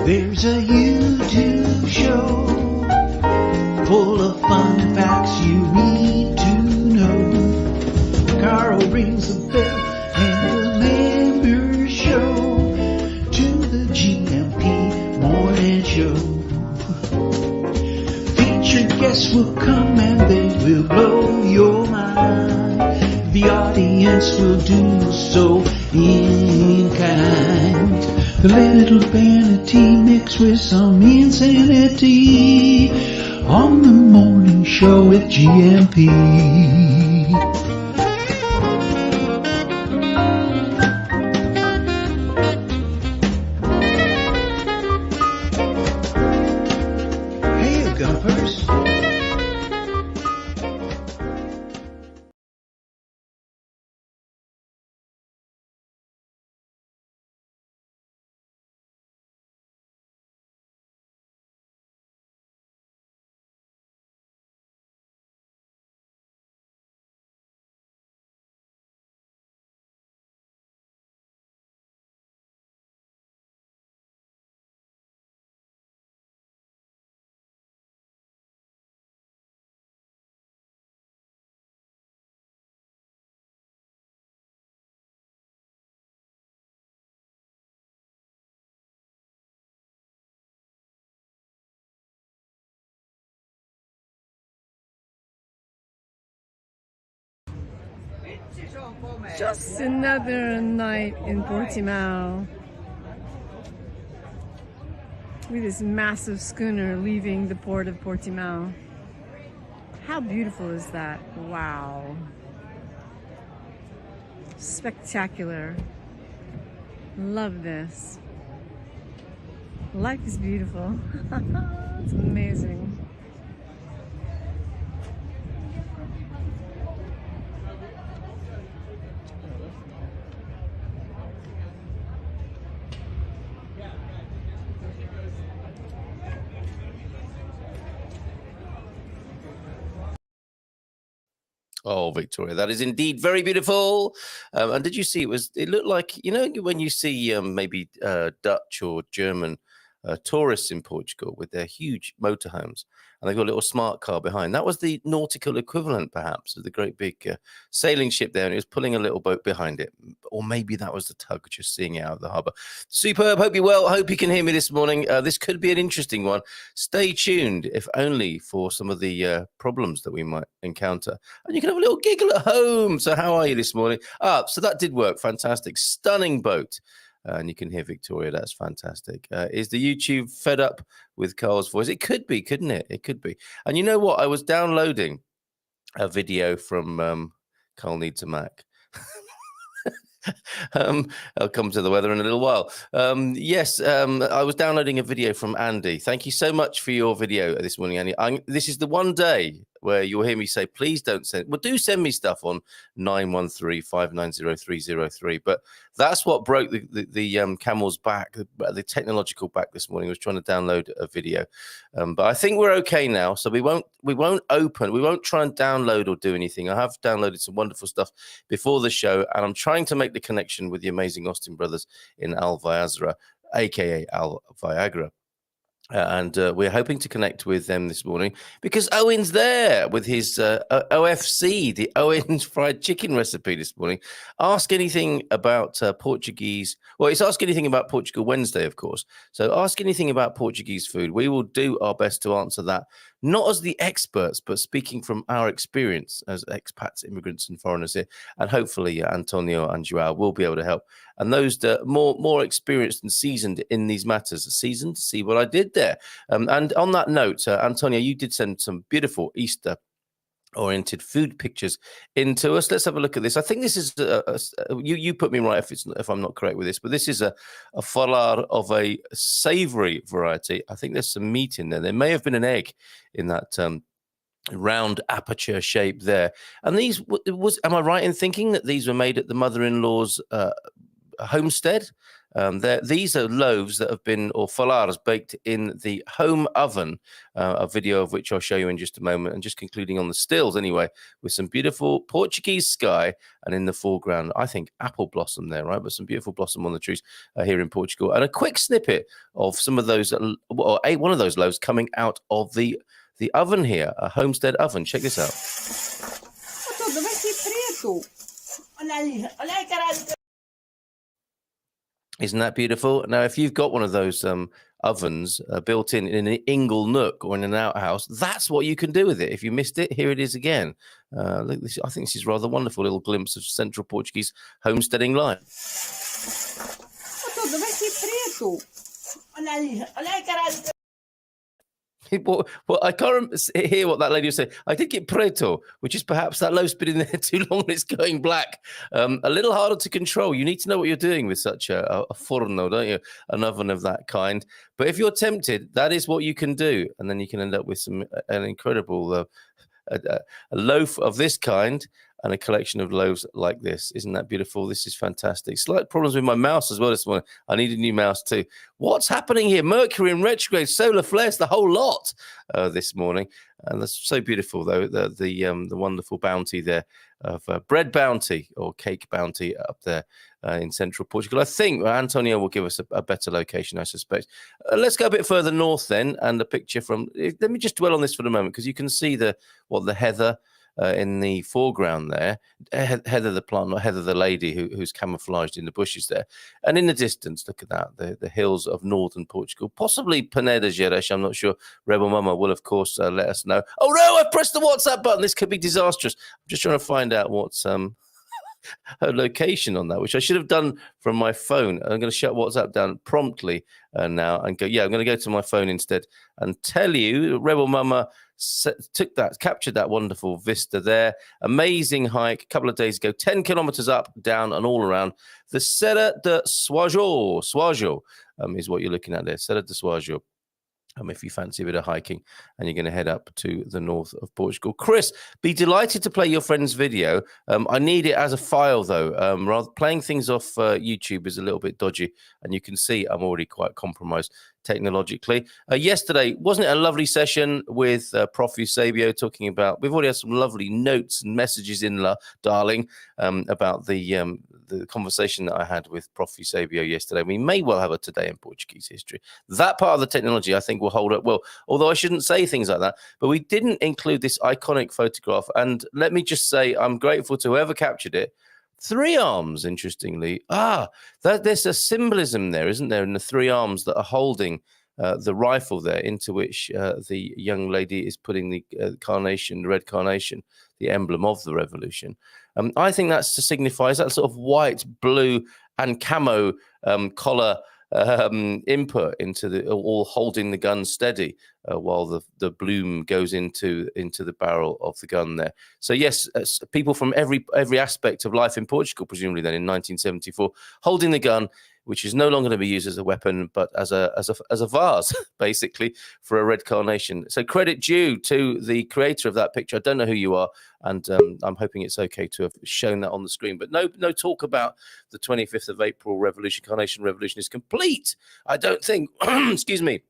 There's a YouTube show full of fun facts you need to know. Carl rings the bell and the members show to the GMP morning show. Featured guests will come and they will blow your mind. The audience will do so in kind. The little vanity mixed with some insanity on the morning show with GMP. Hey, Gumpers. Just another night in Portimao with this massive schooner leaving the port of Portimao. How beautiful is that? Wow. Spectacular. Love this. Life is beautiful. It's amazing. Oh, Victoria, that is indeed very beautiful. And did you see it looked like, you know, when you see maybe Dutch or German tourists in Portugal with their huge motorhomes and they've got a little smart car behind. That was the nautical equivalent, perhaps, of the great big sailing ship there, and it was pulling a little boat behind it. Or maybe that was the tug just seeing it out of the harbour. Superb. Hope you're well. Hope you can hear me this morning. This could be an interesting one. Stay tuned, if only for some of the problems that we might encounter. And you can have a little giggle at home. So how are you this morning? So that did work. Fantastic. Stunning boat. And you can hear Victoria. That's fantastic. Is the YouTube fed up with Carl's voice? It could be, couldn't it? It could be. And you know what? I was downloading a video from Carl Needs a Mac. I'll come to the weather in a little while. Yes, I was downloading a video from Andy. Thank you so much for your video this morning, Andy. This is the one day where you'll hear me say, please don't send. Well, do send me stuff on 913-590-303. But that's what broke the camel's back, the technological back this morning. I was trying to download a video. But I think we're okay now. So we won't try and download or do anything. I have downloaded some wonderful stuff before the show, and I'm trying to make the connection with the amazing Austin brothers in Al-Viagra, aka Al-Viagra. And we're hoping to connect with them this morning because Owen's there with his OFC, the Owen's fried chicken recipe this morning. Ask anything about Portuguese. Well, it's Ask Anything About Portugal Wednesday, of course. So ask anything about Portuguese food. We will do our best to answer that, not as the experts, but speaking from our experience as expats, immigrants and foreigners here. And hopefully Antonio and Joao will be able to help. And those that more experienced and seasoned in these matters, seasoned, see what I did there. And on that note, Antonio, you did send some beautiful Easter-oriented food pictures into us. Let's have a look at this. I think this is you put me right if I'm not correct with this, but this is a falar of a savoury variety. I think there's some meat in there. There may have been an egg in that round aperture shape there. And these am I right in thinking that these were made at the mother-in-law's homestead? These are loaves that have been, or falars, baked in the home oven, a video of which I'll show you in just a moment. And just concluding on the stills anyway, with some beautiful Portuguese sky, and in the foreground, I think apple blossom there, right? But some beautiful blossom on the trees here in Portugal. And a quick snippet of some of those, or one of those loaves coming out of the oven here, a homestead oven. Check this out. Isn't that beautiful? Now, if you've got one of those ovens built in an ingle nook or in an outhouse, that's what you can do with it. If you missed it, here it is again. Look, I think this is rather wonderful little glimpse of central Portuguese homesteading life. Well, I can't hear what that lady was saying. I did get preto, which is perhaps that loaf's been in there too long and it's going black. A little harder to control. You need to know what you're doing with such a forno, don't you? An oven of that kind. But if you're tempted, that is what you can do. And then you can end up with an incredible a loaf of this kind and a collection of loaves like this. Isn't that beautiful? This is fantastic. Slight problems with my mouse as well this morning. I need a new mouse too. What's happening here? Mercury in retrograde, solar flares, the whole lot this morning. And that's so beautiful, though, the wonderful bounty there of bread bounty or cake bounty up there in central Portugal. I think Antonio will give us a better location, I suspect. Let's go a bit further north then, and a picture from. Let me just dwell on this for a moment, because you can see the heather in the foreground there. Heather the plant, not Heather the lady who's camouflaged in the bushes there. And in the distance, look at that, the hills of northern Portugal, possibly Peneda Gerês. I'm not sure. Rebel Mama will, of course, let us know. Oh, no, I've pressed the WhatsApp button. This could be disastrous. I'm just trying to find out what's her location on that, which I should have done from my phone. I'm going to shut WhatsApp down promptly now and go, I'm going to go to my phone instead and tell you, Rebel Mama captured that wonderful vista there. Amazing hike a couple of days ago, 10 kilometers up, down, and all around. The Serra de Suajo is what you're looking at there, Serra de Suajo. If you fancy a bit of hiking and you're going to head up to the north of Portugal. Chris, be delighted to play your friend's video. I need it as a file, though. Rather playing things off YouTube is a little bit dodgy, and you can see I'm already quite compromised technologically. Yesterday, wasn't it a lovely session with Prof. Eusebio talking about, we've already had some lovely notes and messages in, darling, about the conversation that I had with Prof. Eusebio yesterday. We may well have a Today in Portuguese History. That part of the technology, I think, will hold up well, although I shouldn't say things like that. But we didn't include this iconic photograph. And let me just say, I'm grateful to whoever captured it. 3 arms, interestingly. There's a symbolism there, isn't there, in the 3 arms that are holding the rifle there, into which the young lady is putting the carnation, the red carnation, the emblem of the revolution. I think that's to signify that sort of white, blue, and camo collar input into the, all holding the gun steady while the bloom goes into the barrel of the gun there. So yes, people from every aspect of life in Portugal, presumably then in 1974, holding the gun, which is no longer going to be used as a weapon, but as a vase, basically, for a red carnation. So credit due to the creator of that picture. I don't know who you are, and I'm hoping it's okay to have shown that on the screen. But no talk about the 25th of April revolution, carnation revolution is complete, I don't think. Excuse me.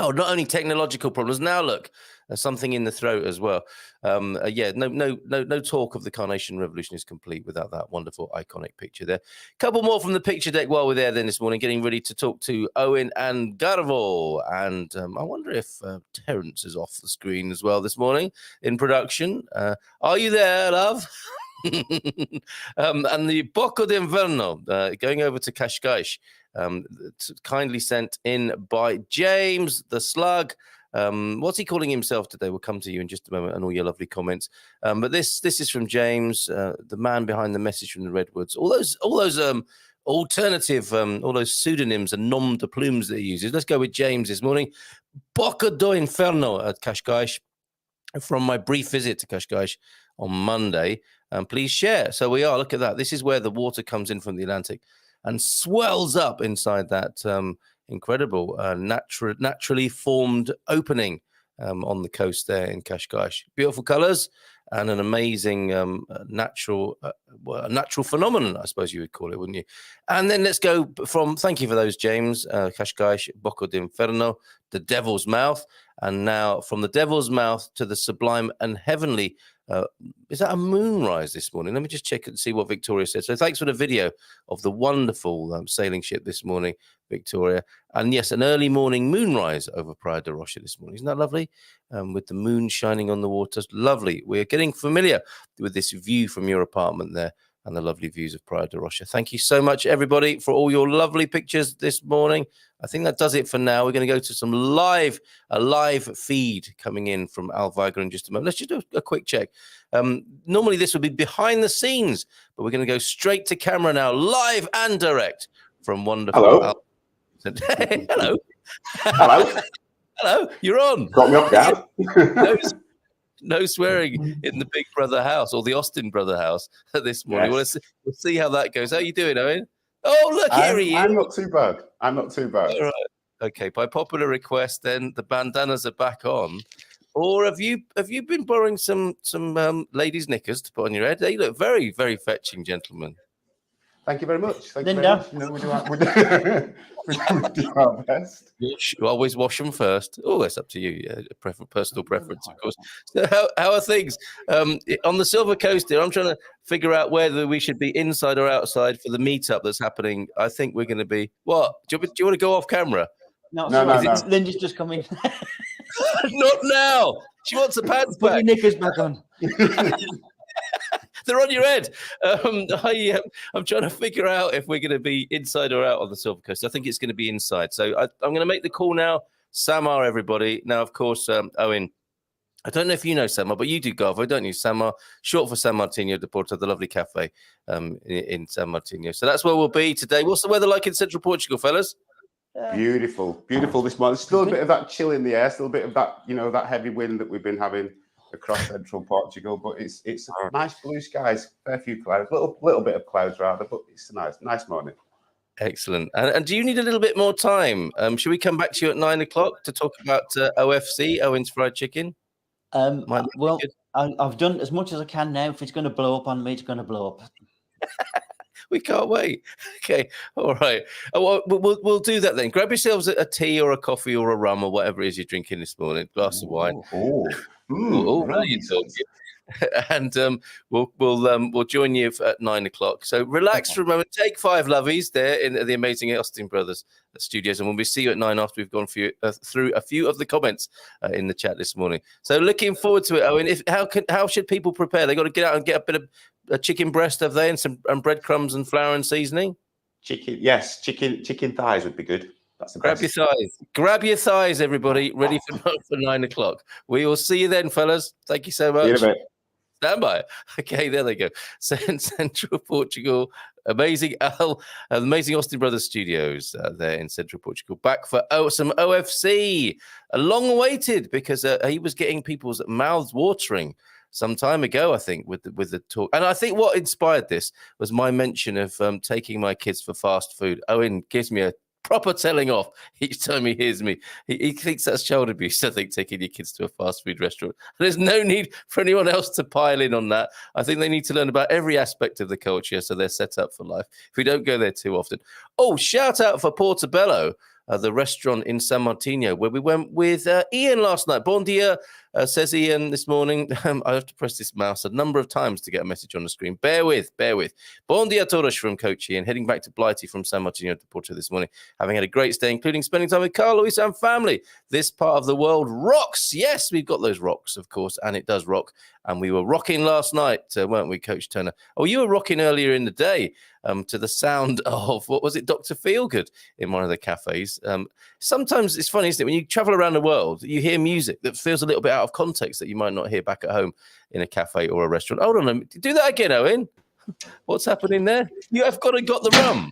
Oh, not only technological problems. Now look, something in the throat as well. No talk of the carnation revolution is complete without that wonderful iconic picture there. Couple more from the picture deck while we're there then this morning, getting ready to talk to Owen and Garvo. And I wonder if Terence is off the screen as well this morning in production. Are you there, love? And the Bocco d'Inverno going over to Cascais. Kindly sent in by James the Slug. What's he calling himself today? We'll come to you in just a moment and all your lovely comments. But this is from James, the man behind the message from the Redwoods. All those alternative, all those pseudonyms and nom de plumes that he uses. Let's go with James this morning. Bocca do Inferno at Cascais. From my brief visit to Cascais on Monday, please share. So we are. Look at that. This is where the water comes in from the Atlantic and swells up inside that incredible naturally formed opening on the coast there in Cascais. Beautiful colours and an amazing natural phenomenon, I suppose you would call it, wouldn't you? And then let's go from, thank you for those, James, Cascais, Bocco d'Inferno, the Devil's Mouth, and now from the Devil's Mouth to the sublime and heavenly. Is that a moonrise this morning? Let me just check and see what Victoria said. So thanks for the video of the wonderful sailing ship this morning, Victoria. And yes, an early morning moonrise over Praia da Rocha this morning. Isn't that lovely? With the moon shining on the waters. Lovely. We're getting familiar with this view from your apartment there and the lovely views of Praia da Rocha. Thank you so much, everybody, for all your lovely pictures this morning. I think that does it for now. We're going to go to some live feed coming in from Al-Viagra in just a moment. Let's just do a quick check. Normally this would be behind the scenes, but we're going to go straight to camera now, live and direct from wonderful. Hello. Hey, hello. Hello. Hello. You're on. Got me up, Dad. No swearing in the Big Brother house or the Austin Brother house this morning. Yes. We'll see how that goes. How are you doing, Owen? Oh, look, here he is. I'm not too bad. All right. Okay, by popular request, then the bandanas are back on. Or have you been borrowing some ladies' knickers to put on your head? They look very, very fetching, gentlemen. Thank you very much. Linda. You know, we do our best. You always wash them first. Oh, that's up to you. Yeah, personal preference, of course. So how are things on the Silver Coast here? I'm trying to figure out whether we should be inside or outside for the meetup that's happening. I think we're going to be. What? Do you want to go off camera? No. Linda's just come in. Not now. She wants the pants Put back. your knickers back on. They're on your head. I'm trying to figure out if we're going to be inside or out on the Silver Coast. I think it's going to be inside. So I'm going to make the call now. Samar, everybody. Now, of course, Owen, I don't know if you know Samar, but you do, Garvo, don't you? Samar, short for San Martino de Porto, the lovely cafe in San Martino. So that's where we'll be today. What's the weather like in central Portugal, fellas? Beautiful this morning. Still a bit of that chill in the air. Still a bit of that, that heavy wind that we've been having across central Portugal, but it's nice blue skies, fair few clouds, little bit of clouds rather, but it's a nice morning. Excellent. And do you need a little bit more time? Should we come back to you at 9 o'clock to talk about OFC, Owen's Fried Chicken? Well, I've done as much as I can now. If it's going to blow up on me, it's going to blow up. We can't wait. Okay, all right. We'll do that then. Grab yourselves a tea or a coffee or a rum or whatever it is you're drinking this morning. Glass of wine. Now you're talking. And we'll join you at 9 o'clock. So relax for a moment. Take 5, lovies, there in the amazing Austin Brothers studios, and we'll see you at 9 after we've gone through a few of the comments in the chat this morning. So looking forward to it, Owen. How should people prepare? They got to get out and get a bit of a chicken breast, have they, and some breadcrumbs and flour and seasoning. Chicken thighs would be good. That's the best. Grab your thighs, everybody. Ready for 9 o'clock. We will see you then, fellas. Thank you so much. See you in a bit. Stand by. Okay, there they go. So in Central Portugal, amazing Austin Brothers Studios there in Central Portugal. Back for some OFC. Long awaited because he was getting people's mouths watering some time ago, I think, with the talk. And I think what inspired this was my mention of taking my kids for fast food. Owen gives me a proper telling off each time he hears me. He thinks that's child abuse, I think, taking your kids to a fast food restaurant. There's no need for anyone else to pile in on that. I think they need to learn about every aspect of the culture so they're set up for life if we don't go there too often. Oh, shout out for Portobello, the restaurant in San Martino, where we went with Ian last night. Bon dia, says Ian this morning. I have to press this mouse a number of times to get a message on the screen. Bear with. Bon dia todos from Coach Ian, heading back to Blighty from San Martino de Porto this morning, having had a great stay, including spending time with Carl, Luis, and family. This part of the world rocks. Yes, we've got those rocks, of course, and it does rock. And we were rocking last night, weren't we, Coach Turner? Oh, you were rocking earlier in the day to the sound of, what was it, Dr. Feelgood in one of the cafes. Sometimes it's funny, isn't it? When you travel around the world, you hear music that feels a little bit out of context that you might not hear back at home in a cafe or a restaurant. Hold on, do that again, Owen. What's happening there? You have got the rum.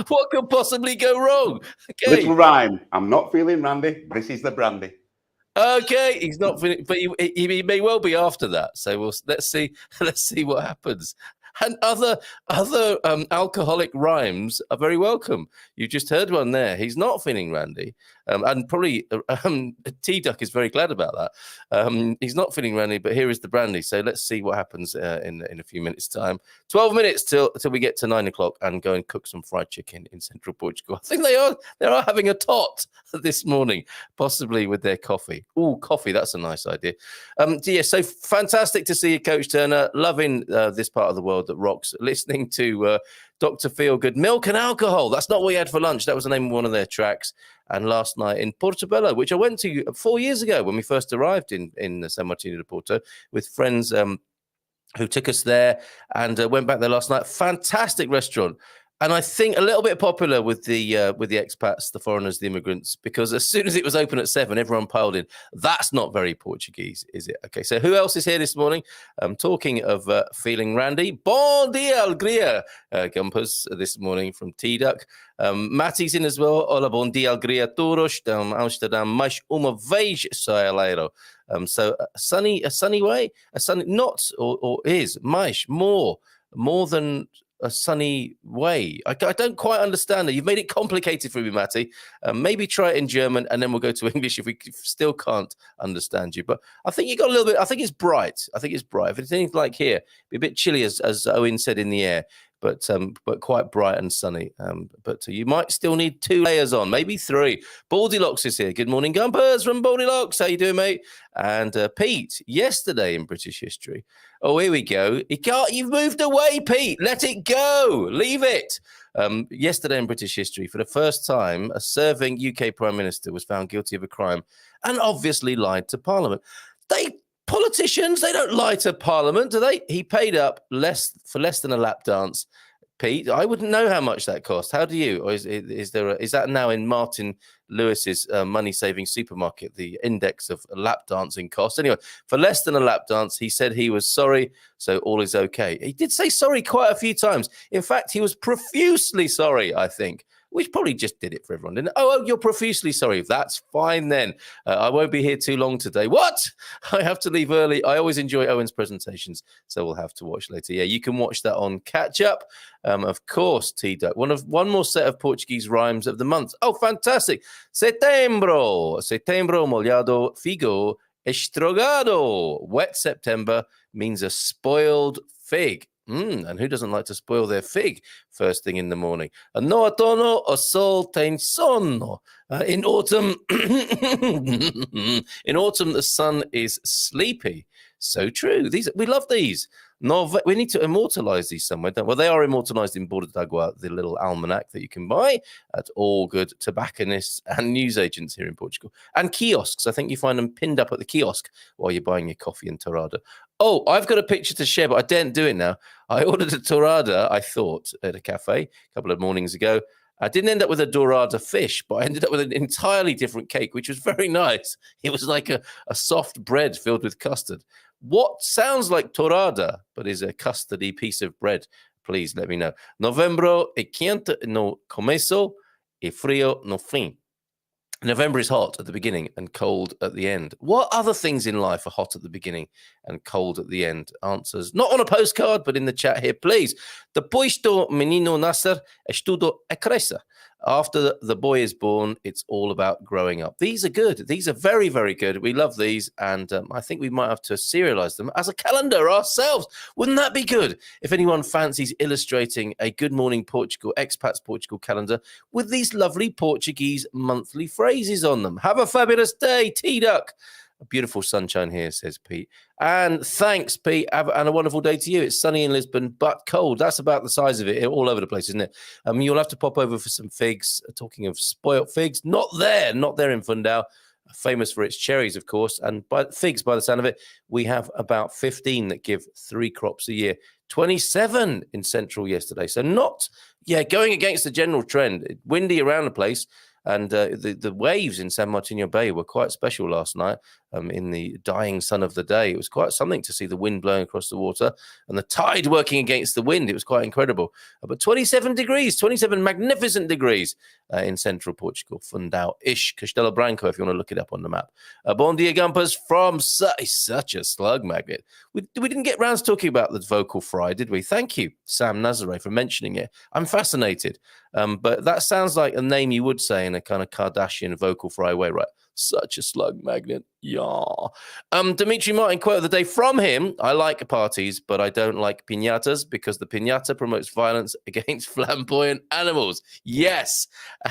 What could possibly go wrong? Okay. Little rhyme. I'm not feeling randy. This is the brandy. Okay, he's not feeling, but he may well be after that. So let's see what happens. And other alcoholic rhymes are very welcome. You just heard one there. He's not feeling randy. And probably T-Duck is very glad about that. He's not feeling randy, but here is the brandy. So let's see what happens in a few minutes' time. 12 minutes till we get to 9 o'clock and go and cook some fried chicken in central Portugal. I think they are having a tot this morning, possibly with their coffee. Oh, coffee, that's a nice idea. So fantastic to see you, Coach Turner. Loving this part of the world that rocks. Listening to Dr. Feelgood, Milk and Alcohol. That's not what we had for lunch. That was the name of one of their tracks. And last night in Portobello, which I went to 4 years ago when we first arrived in San Martino de Porto with friends who took us there, and went back there last night. Fantastic restaurant. And I think a little bit popular with the expats, the foreigners, the immigrants, because as soon as it was open at 7, everyone piled in. That's not very Portuguese, is it? Okay, so who else is here this morning? Talking of feeling randy, bon dia, alegria, Gumpers this morning from T-Duck. Matty's in as well. Hola, bon dia, alegria, todos, Amsterdam, mais uma vez soaleiro. So a sunny way, not or is, mais, more than a sunny way. I don't quite understand it. You've made it complicated for me, Matty. Maybe try it in German and then we'll go to English if we still can't understand you. But I think you got a little bit. I think it's bright. If it's anything like here, be a bit chilly, as Owen said, in the air, but quite bright and sunny. But you might still need 2 layers on, maybe 3. Baldylocks is here. Good morning, Gumpers from Baldylocks. How you doing, mate? And Pete, yesterday in British history. Oh, here we go. You've moved away, Pete. Let it go. Leave it. Yesterday in British history, for the first time, a serving UK Prime Minister was found guilty of a crime and obviously lied to Parliament. Politicians, they don't lie to Parliament, do they? He paid up for less than a lap dance. Pete, I wouldn't know how much that cost. How do you? Or is that now in Martin Lewis's money-saving supermarket, the index of lap dancing costs? Anyway, for less than a lap dance, he said he was sorry, so all is okay. He did say sorry quite a few times. In fact, he was profusely sorry, I think. Which probably just did it for everyone, didn't it? Oh, you're profusely sorry. That's fine then. I won't be here too long today. What? I have to leave early. I always enjoy Owen's presentations, so we'll have to watch later. Yeah, you can watch that on Catch Up. Of course, T-Duck. One more set of Portuguese rhymes of the month. Oh, fantastic. Setembro molhado, figo estragado. Wet September means a spoiled fig. And who doesn't like to spoil their fig first thing in the morning? No outono o sol tem sonno. In autumn, the sun is sleepy. So true. We love these. We need to immortalize these somewhere, don't we? Well, they are immortalized in Borda d'Água, the little almanac that you can buy at all good tobacconists and newsagents here in Portugal. And kiosks. I think you find them pinned up at the kiosk while you're buying your coffee and torrada. Oh, I've got a picture to share, but I daren't do it now. I ordered a torrada, I thought, at a cafe a couple of mornings ago. I didn't end up with a dorada fish, but I ended up with an entirely different cake, which was very nice. It was like a soft bread filled with custard. What sounds like torrada, but is a custardy piece of bread? Please let me know. Novembro é quente no começo e frio no fim. November is hot at the beginning and cold at the end. What other things in life are hot at the beginning and cold at the end? Answers not on a postcard, but in the chat here, please. Depois do menino nascer, estudo a crescer. After the boy is born, it's all about growing up. These are good. These are very, very good. We love these, and I think we might have to serialize them as a calendar ourselves. Wouldn't that be good? If anyone fancies illustrating a Good Morning Portugal, Expats Portugal calendar with these lovely Portuguese monthly phrases on them. Have a fabulous day, T-Duck. A beautiful sunshine here, says Pete. And thanks, Pete. And a wonderful day to you. It's sunny in Lisbon, but cold. That's about the size of it, all over the place, isn't it? You'll have to pop over for some figs. Talking of spoilt figs, not there in Fundão. Famous for its cherries, of course. And figs, by the sound of it, we have about 15 that give 3 crops a year. 27 in Central yesterday. So going against the general trend. Windy around the place. And the waves in San Martino Bay were quite special last night. in the dying sun of the day. It was quite something to see the wind blowing across the water and the tide working against the wind. It was quite incredible. But 27 degrees, 27 magnificent degrees in central Portugal, Fundão-ish, Castelo Branco, if you want to look it up on the map. Bon dia, Gumpers, from such a slug magnet. We didn't get round to talking about the vocal fry, did we? Thank you, Sam Nazare, for mentioning it. I'm fascinated. But that sounds like a name you would say in a kind of Kardashian vocal fry way, right? Such a slug magnet. Yeah. Dimitri Martin quote of the day from him: I like parties, but I don't like piñatas because the piñata promotes violence against flamboyant animals. Yes.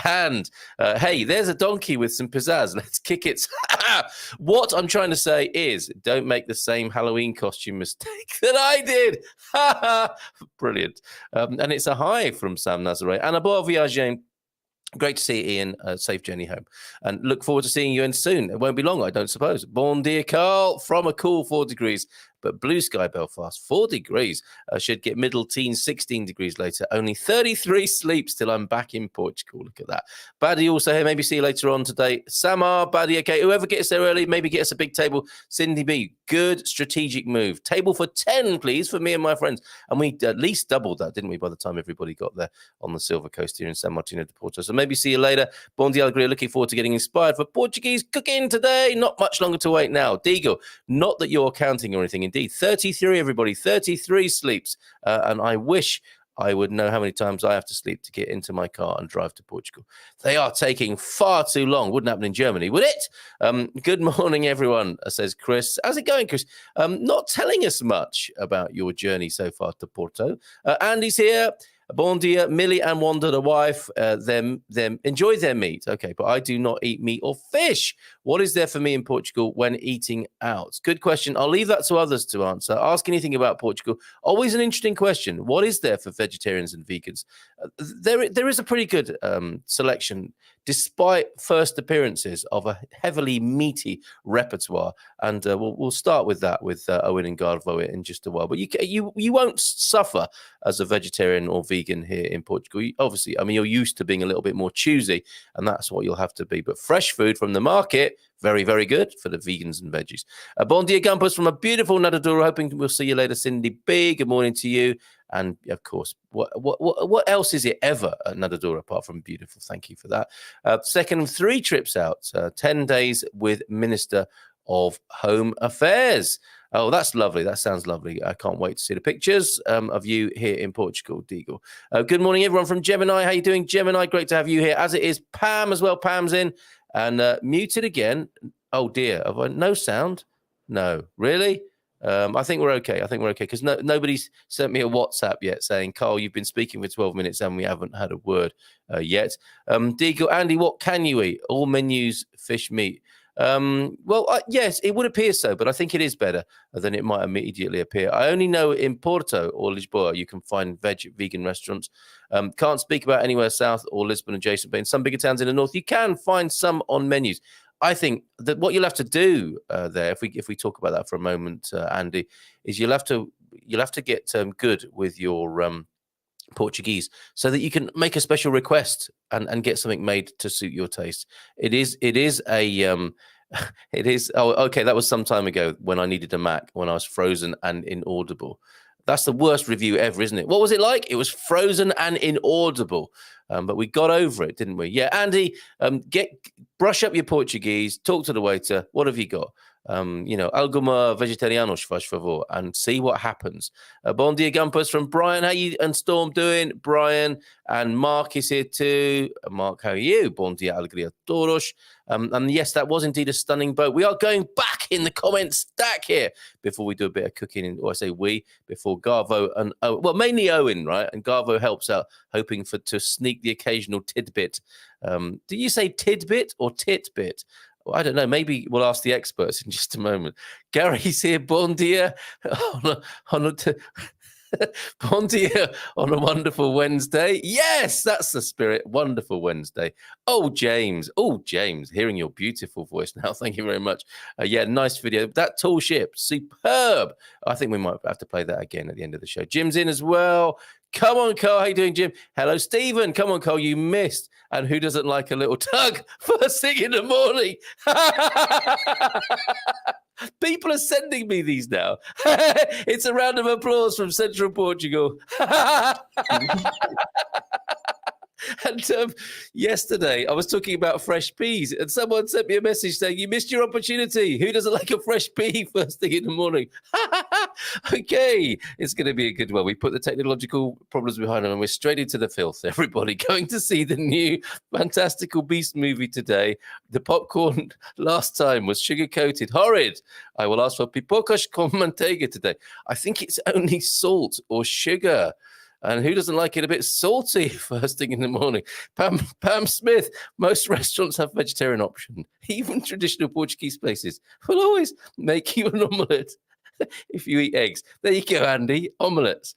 And hey, there's a donkey with some pizzazz. Let's kick it. What I'm trying to say is don't make the same Halloween costume mistake that I did. Brilliant. And it's a hi from Sam Nazare. And a bon voyage. Great to see you, Ian. Safe journey home. And look forward to seeing you in soon. It won't be long, I don't suppose. Bon dia, Carl, from a cool 4 degrees. But blue sky Belfast, 4 degrees. Should get middle teens, 16 degrees later. Only 33 sleeps till I'm back in Portugal. Look at that. Baddy also here. Maybe see you later on today. Samar, Baddy, okay. Whoever gets there early, maybe get us a big table. Cindy B, good strategic move. Table for 10, please, for me and my friends. And we at least doubled that, didn't we, by the time everybody got there on the Silver Coast here in San Martino de Porto. So maybe see you later. Bon dia, Alegria. Looking forward to getting inspired for Portuguese cooking today. Not much longer to wait now. Digo, not that you're counting or anything. Indeed, 33, everybody, 33 sleeps. And I wish I would know how many times I have to sleep to get into my car and drive to Portugal. They are taking far too long. Wouldn't happen in Germany, would it? Good morning, everyone, says Chris. How's it going, Chris? Not telling us much about your journey so far to Porto. Andy's here. Bon dia, Millie and Wanda, the wife, them enjoy their meat. Okay, but I do not eat meat or fish. What is there for me in Portugal when eating out? Good question. I'll leave that to others to answer. Ask anything about Portugal. Always an interesting question. What is there for vegetarians and vegans? There is a pretty good selection, despite first appearances of a heavily meaty repertoire. And we'll start with that with Owen and Garvo in just a while. But you won't suffer as a vegetarian or vegan here in Portugal. Obviously, I mean, you're used to being a little bit more choosy, and that's what you'll have to be. But fresh food from the market, very, very good for the vegans and veggies. Bon dia, Gumpers, from a beautiful Nadadura. Hoping we'll see you later, Cindy B. Good morning to you. And of course, what else is it ever at Nadadura apart from beautiful? Thank you for that. Second of 3 trips out, 10 days with Minister of Home Affairs. Oh, that's lovely. That sounds lovely. I can't wait to see the pictures of you here in Portugal, Deagle. Good morning, everyone from Gemini. How you doing, Gemini? Great to have you here, as it is Pam as well. Pam's in and muted again. Oh, dear. Have I no sound? No. Really? I think we're okay. Because nobody's sent me a WhatsApp yet saying, Carl, you've been speaking for 12 minutes and we haven't had a word yet. Deagle, Andy, what can you eat? All menus, fish, meat. Yes, it would appear so, but I think it is better than it might immediately appear. I only know in Porto or Lisboa you can find vegan restaurants. Can't speak about anywhere south or Lisbon adjacent, but in some bigger towns in the north, you can find some on menus. I think that what you'll have to do there, if we talk about that for a moment, Andy, is you'll have to get good with your Portuguese so that you can make a special request and get something made to suit your taste. It is oh, okay, that was some time ago when I needed a Mac, when I was frozen and inaudible. That's the worst review ever, isn't it? What was it like? It was frozen and inaudible. But we got over it, didn't we? Yeah, Andy, brush up your Portuguese, talk to the waiter. What have you got? Alguma vegetarianos, faz favor, and see what happens. Bon dia, Gumpers, from Brian. How you and Storm doing? Brian and Mark is here too. Mark, how are you? Bon dia, alegria todos. And yes, that was indeed a stunning boat. We are going back in the comments stack here before we do a bit of cooking, or I say we, before Garvo and mainly Owen, right? And Garvo helps out, hoping to sneak the occasional tidbit. Do you say tidbit or titbit? Well, I don't know. Maybe we'll ask the experts in just a moment. Gary's here. Bon dia. Bon dia on a wonderful Wednesday. Yes, that's the spirit. Wonderful Wednesday. Oh, James, hearing your beautiful voice now. Thank you very much. Yeah, nice video. That tall ship, superb. I think we might have to play that again at the end of the show. Jim's in as well. Come on, Carl. How you doing, Jim? Hello, Stephen. Come on, Carl. You missed. And who doesn't like a little tug first thing in the morning? People are sending me these now. It's a round of applause from Central Portugal. And yesterday, I was talking about fresh peas, and someone sent me a message saying, you missed your opportunity. Who doesn't like a fresh pea first thing in the morning? Okay, it's going to be a good one. We put the technological problems behind them, and we're straight into the filth, everybody. Going to see the new Fantastical Beasts movie today. The popcorn last time was sugar-coated. Horrid. I will ask for pipocas con manteiga today. I think it's only salt or sugar. And who doesn't like it a bit salty first thing in the morning? Pam Smith, most restaurants have vegetarian option. Even traditional Portuguese places will always make you an omelette if you eat eggs. There you go, Andy. Omelettes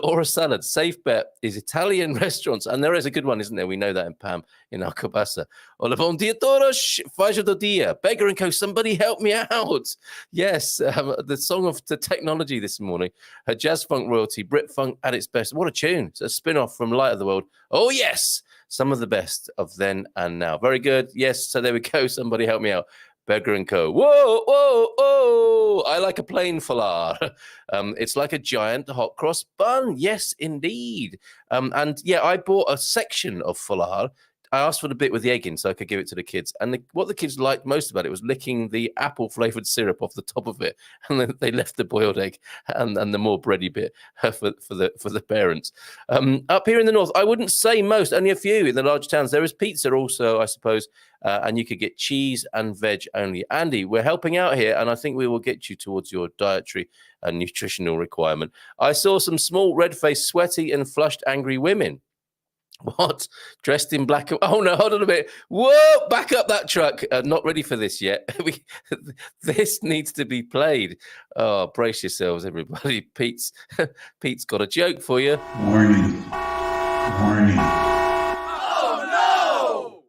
or a salad. Safe bet is Italian restaurants. And there is a good one, isn't there? We know that in Pam, in Alcabasa. Hola, bom dia todos. Faz do dia. Beggar & Co. Somebody help me out. Yes, the song of the technology this morning. Her jazz funk royalty, Brit funk at its best. What a tune. It's a spin-off from Light of the World. Oh, yes. Some of the best of then and now. Very good. Yes, so there we go. Somebody help me out. Beggar & Co. Whoa, whoa, whoa. I like a plain foulard. It's like a giant hot cross bun. Yes, indeed. And yeah, I bought a section of foulard. I asked for the bit with the egg in so I could give it to the kids. And what the kids liked most about it was licking the apple-flavored syrup off the top of it. And then they left the boiled egg and the more bready bit for the parents. Up here in the north, I wouldn't say most, only a few in the large towns. There is pizza also, I suppose, and you could get cheese and veg only. Andy, we're helping out here, and I think we will get you towards your dietary and nutritional requirement. I saw some small, red-faced, sweaty and flushed, angry women. What? Dressed in black? Oh, no, hold on a minute. Whoa, back up that truck. Not ready for this yet. This needs to be played. Oh, brace yourselves, everybody. Pete's got a joke for you. Warning. Warning. Oh,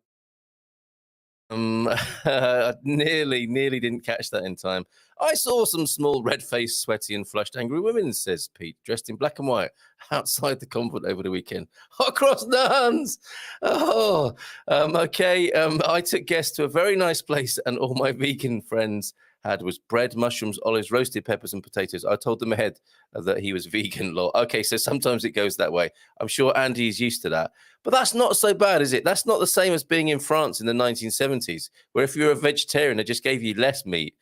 no! I nearly didn't catch that in time. I saw some small, red-faced, sweaty and flushed, angry women, says Pete, dressed in black and white, outside the convent over the weekend. Across the hands! Oh, okay. I took guests to a very nice place, and all my vegan friends had was bread, mushrooms, olives, roasted peppers, and potatoes. I told them ahead that he was vegan. Okay, so sometimes it goes that way. I'm sure Andy is used to that. But that's not so bad, is it? That's not the same as being in France in the 1970s, where if you're a vegetarian, they just gave you less meat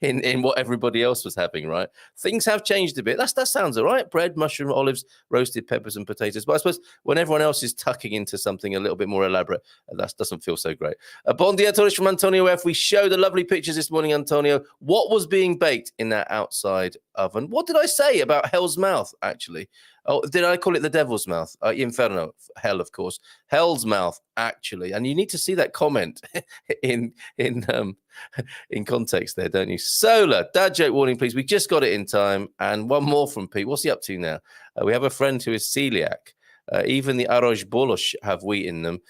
in what everybody else was having, right? Things have changed a bit. That sounds all right. Bread, mushroom, olives, roasted peppers, and potatoes. But I suppose when everyone else is tucking into something a little bit more elaborate, that doesn't feel so great. Bon dia, todos from Antonio F. We showed the lovely pictures this morning, Antonio. What was being baked in that outside oven? What did I say about Hell's Mouth, actually? Oh, did I call it the Devil's Mouth? Inferno, hell, of course. Hell's Mouth, actually. And you need to see that comment in context there, don't you? Solar, dad joke warning, please. We just got it in time. And one more from Pete. What's he up to now? We have a friend who is celiac. Even the arroz bolos have wheat in them.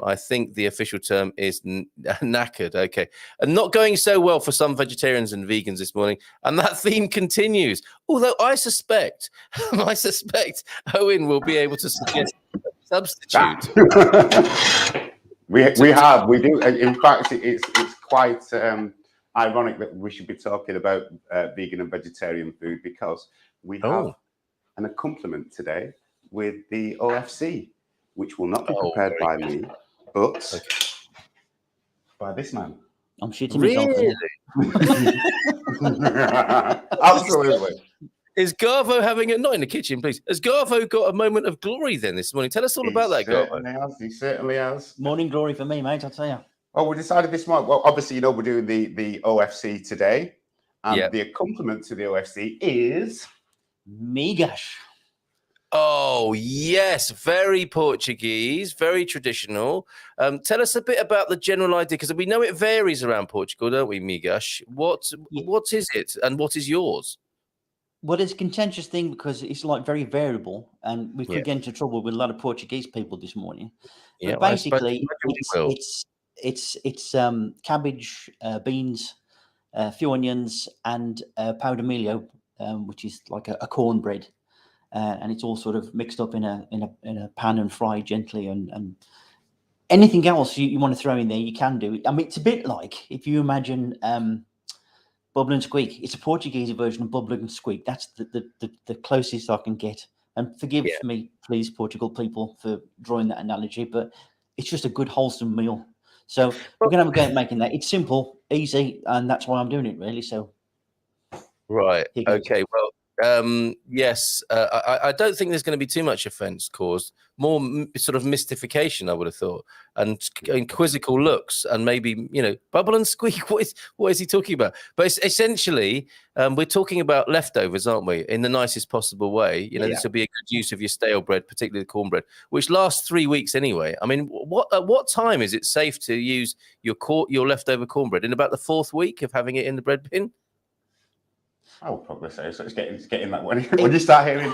I think the official term is knackered. Okay. And not going so well for some vegetarians and vegans this morning. And that theme continues. Although I suspect Owen will be able to suggest a substitute. we do. In fact, it's quite ironic that we should be talking about vegan and vegetarian food because we have an accompaniment today with the OFC, which will not be prepared by me, but by this man. I'm shooting myself. Really? Absolutely. Is Garvo having a not in the kitchen, please? Has Garvo got a moment of glory then this morning? Tell us all about that, Garvo. He certainly has. Morning glory for me, mate, I'll tell you. Oh, we decided this morning. Well, obviously, we're doing the OFC today. And the accompaniment to the OFC is migas. Oh, yes. Very Portuguese, very traditional. Tell us a bit about the general idea, because we know it varies around Portugal, don't we, migas? What is it and what is yours? Well, it's a contentious thing because it's like very variable, and we could get into trouble with a lot of Portuguese people this morning. Yeah, But basically, we will. it's cabbage, beans, a few onions, and powder milio, which is like a cornbread, and it's all sort of mixed up in a pan and fried gently, and anything else you want to throw in there, you can do. I mean, it's a bit like if you imagine. Bubble and squeak. It's a Portuguese version of bubble and squeak. That's the closest I can get. And forgive me, please, Portugal people, for drawing that analogy, but it's just a good, wholesome meal. So we're going to have a go at making that. It's simple, easy, and that's why I'm doing it, really. So, right. Okay. Well, yes. I don't think there's going to be too much offence caused. More sort of mystification, I would have thought, and quizzical looks, and maybe bubble and squeak. What is he talking about? But it's essentially, we're talking about leftovers, aren't we? In the nicest possible way. This will be a good use of your stale bread, particularly the cornbread, which lasts 3 weeks anyway. I mean, at what time is it safe to use your leftover cornbread? In about the 4th week of having it in the bread bin? I would probably say so. It's getting that when you start hearing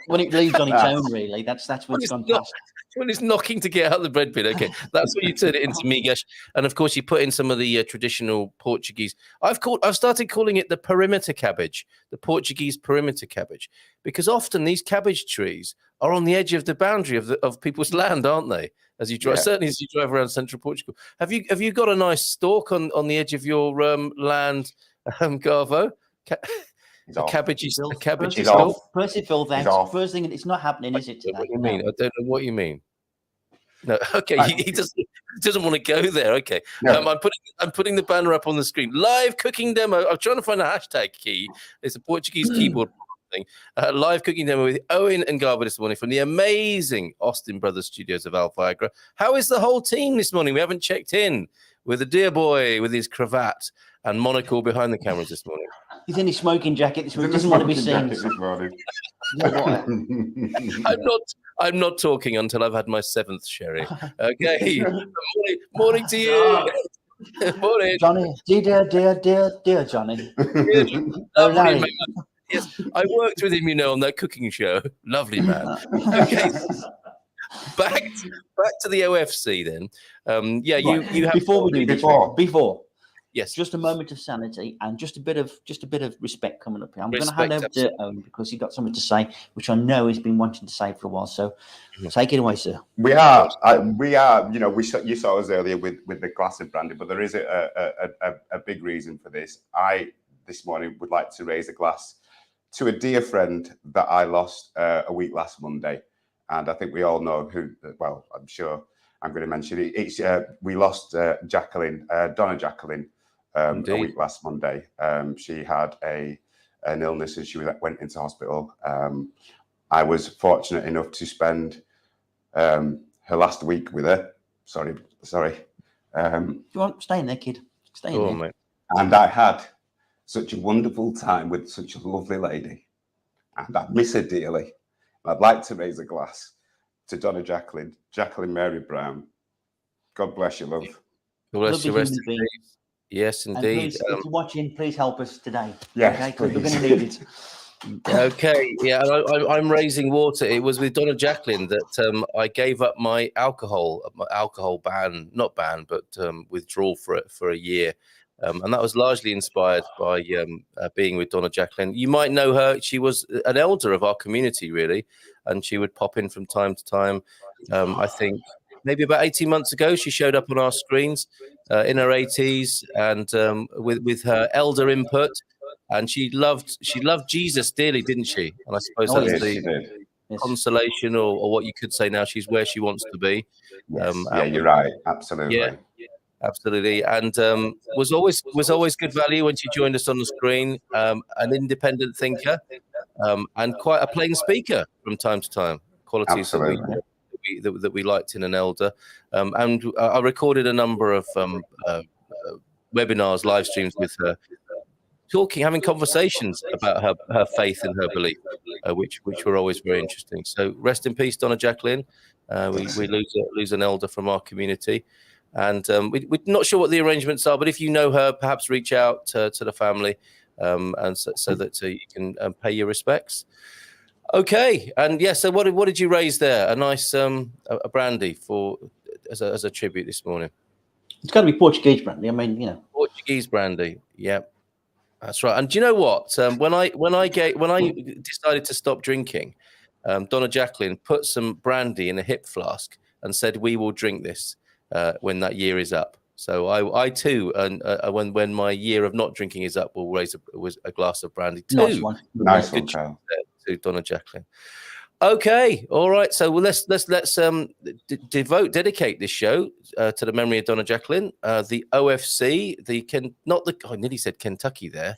when it leaves on its own, really. That's when it's gone past. When it's knocking to get out the bread bin. Okay, that's when you turn it into migas, and of course you put in some of the traditional Portuguese. I've started calling it the perimeter cabbage, the Portuguese perimeter cabbage, because often these cabbage trees are on the edge of the boundary of people's land, aren't they? As you drive, certainly as you drive around central Portugal. Have you got a nice stalk on the edge of your land, Garvo? Cabbage is off. Percy Phil, that's first thing. It's not happening, is it? Today? What do you mean? I don't know what you mean. No, okay. He doesn't want to go there. Okay, no. I'm putting the banner up on the screen. Live cooking demo. I'm trying to find a hashtag key. It's a Portuguese keyboard thing. Live cooking demo with Owen and Garvo this morning from the amazing Austin Brothers Studios of Al-Viagra. How is the whole team this morning? We haven't checked in with the dear boy with his cravat and monocle behind the cameras this morning. He's in his smoking jacket this morning. Doesn't want to be seen. I'm not talking until I've had my 7th sherry. Okay. morning to you. Morning, Johnny. Dear Johnny. Lovely man. Yes, I worked with him, on that cooking show. Lovely man. Okay. Back to the OFC then. You have before. Yes. Just a moment of sanity and just a bit of respect coming up here. I'm going to hand over to Owen because he's got something to say, which I know he's been wanting to say for a while. So take it away, sir. We are. You saw us earlier with the glass of brandy, but there is a big reason for this. I this morning would like to raise a glass to a dear friend that I lost a week last Monday, and I think we all know who. Well, I'm sure I'm going to mention it. It's we lost Jacqueline, Donna Jacqueline. A week last Monday. She had an illness and she went into hospital. I was fortunate enough to spend her last week with her. Sorry. You want stay in there, kid? Stay in there. Mate. And I had such a wonderful time with such a lovely lady, and I miss her dearly. I'd like to raise a glass to Donna Jacqueline Mary Brown. God bless you, love. Bless you, rest in peace. Yes, indeed. Please, if you're watching, please help us today. Yes, okay, because we're going to need it. Okay, yeah, I'm raising water. It was with Donna Jacqueline that I gave up my alcohol ban, but withdrawal for a year, and that was largely inspired by being with Donna Jacqueline. You might know her; she was an elder of our community, really, and she would pop in from time to time. I think maybe about 18 months ago, she showed up on our screens in her 80s and with her elder input. And she loved Jesus dearly, didn't she? And I suppose that's the consolation or what you could say now. She's where she wants to be. Yes. You're right. Absolutely. Yeah, absolutely. And was always good value when she joined us on the screen. An independent thinker and quite a plain speaker from time to time. Qualities that we liked in an elder. And I recorded a number of webinars, live streams with her, having conversations about her faith and her belief, which were always very interesting. So rest in peace, Donna Jacqueline. We lose an elder from our community. And we're not sure what the arrangements are, but if you know her, perhaps reach out to the family and so that you can pay your respects. Okay, and yeah, so what did you raise there? A nice a brandy for as a tribute this morning. It's got to be Portuguese brandy. I mean, Portuguese brandy. Yeah, that's right. And do you know what? When I decided to stop drinking, Donna Jacqueline put some brandy in a hip flask and said, "We will drink this when that year is up." So I too, when my year of not drinking is up, will raise a glass of brandy too. Nice one. Nice one, Kyle. To Donna Jacqueline. Okay, all right. So let's dedicate this show to the memory of Donna Jacqueline, the OFC, I nearly said Kentucky there,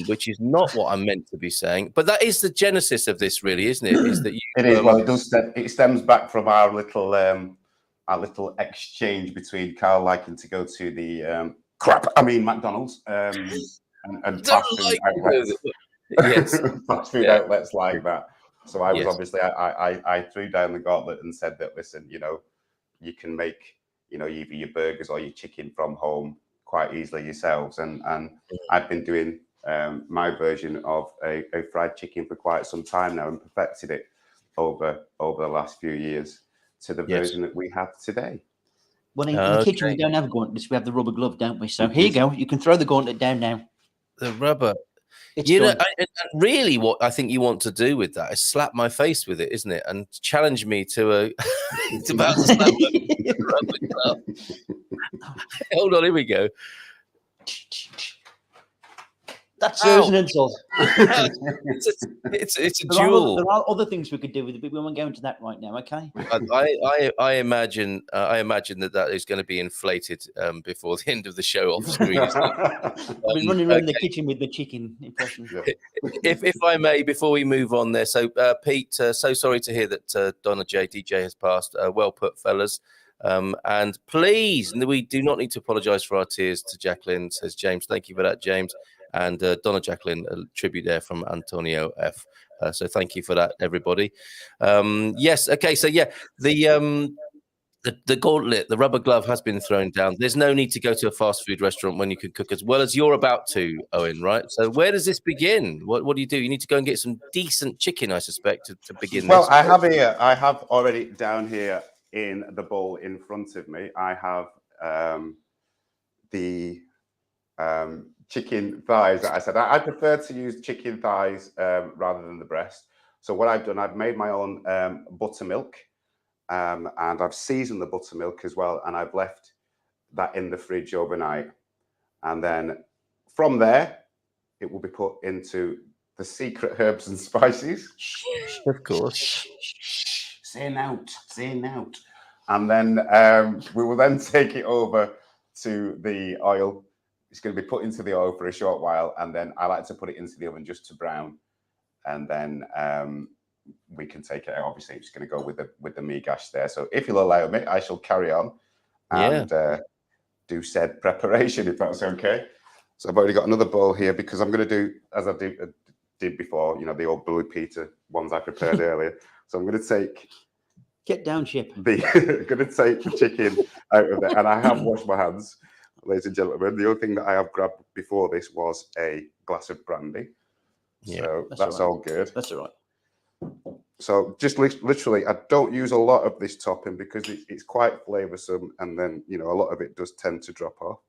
which is not what I'm meant to be saying, but that is the genesis of this, really, isn't it? Is that it is? Well, it stems back from our little exchange between Carl liking to go to the McDonald's and fast food outlets. Yes, fast food outlets like that. So I was obviously I threw down the gauntlet and said that, listen, you can make either your burgers or your chicken from home quite easily yourselves, and I've been doing my version of a fried chicken for quite some time now and perfected it over the last few years to the version that we have today. Well, in the kitchen we don't have gauntlets, we have the rubber glove, don't we? So here you go, you can throw the gauntlet down now. The rubber. And really what I think you want to do with that is slap my face with it, isn't it? And challenge me to a it's about to slap my rubber glove. Hold on, here we go. That's an insult. it's a duel. There are other things we could do with it, but we won't go into that right now, okay? I imagine that is going to be inflated before the end of the show off screen. I've been running around the kitchen with the chicken impression. If I may, before we move on there, so Pete, so sorry to hear that Donna DJ has passed. Well put, fellas. And please, we do not need to apologise for our tears to Jacqueline, says James. Thank you for that, James. And Donna Jacqueline, a tribute there from Antonio F. So thank you for that, everybody. Yes, okay, so yeah, the gauntlet, the rubber glove has been thrown down. There's no need to go to a fast food restaurant when you can cook as well as you're about to, Owen, right? So where does this begin? What do? You need to go and get some decent chicken, I suspect, to begin well, this. I have already down here in the bowl in front of me, I have the chicken thighs that I said. I prefer to use chicken thighs rather than the breast. So what I've done, I've made my own buttermilk and I've seasoned the buttermilk as well. And I've left that in the fridge overnight. And then from there, it will be put into the secret herbs and spices. Of course. Saying out. And then we will then take it over to the oil. It's going to be put into the oil for a short while, and then I like to put it into the oven just to brown, and then we can take it out. Obviously, it's going to go with the migash there. So if you'll allow me, I shall carry on and do said preparation, if that's okay. So I've already got another bowl here because I'm going to do as I did before, the old Blue Peter ones I prepared earlier. So I'm going to take. Get down, Chip. Going to take the chicken out of there, and I have washed my hands. Ladies and gentlemen, the only thing that I have grabbed before this was a glass of brandy. Yeah, so that's all good. That's all right. So just literally, I don't use a lot of this topping because it's quite flavoursome, and then, a lot of it does tend to drop off.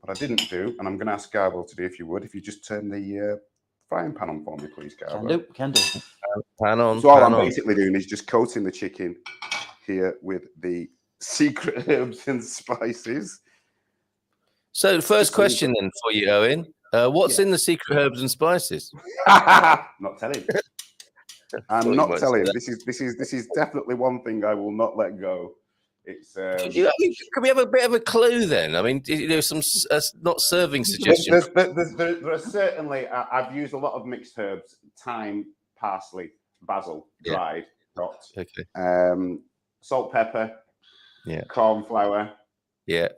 What I didn't do, and I'm going to ask Garvo to do, if you just turn the frying pan on for me, please, Garvo. Can do. Pan on. So all I'm basically doing is just coating the chicken here with the secret herbs and spices. So the first question then for you, Owen, what's in the secret herbs and spices? Not telling. I'm not telling. This is definitely one thing I will not let go. It's. Can we have a bit of a clue then? I mean, some not serving suggestions. There are certainly. I've used a lot of mixed herbs: thyme, parsley, basil, dried, chopped. Okay. Salt, pepper. Yeah. Corn flour. Yeah.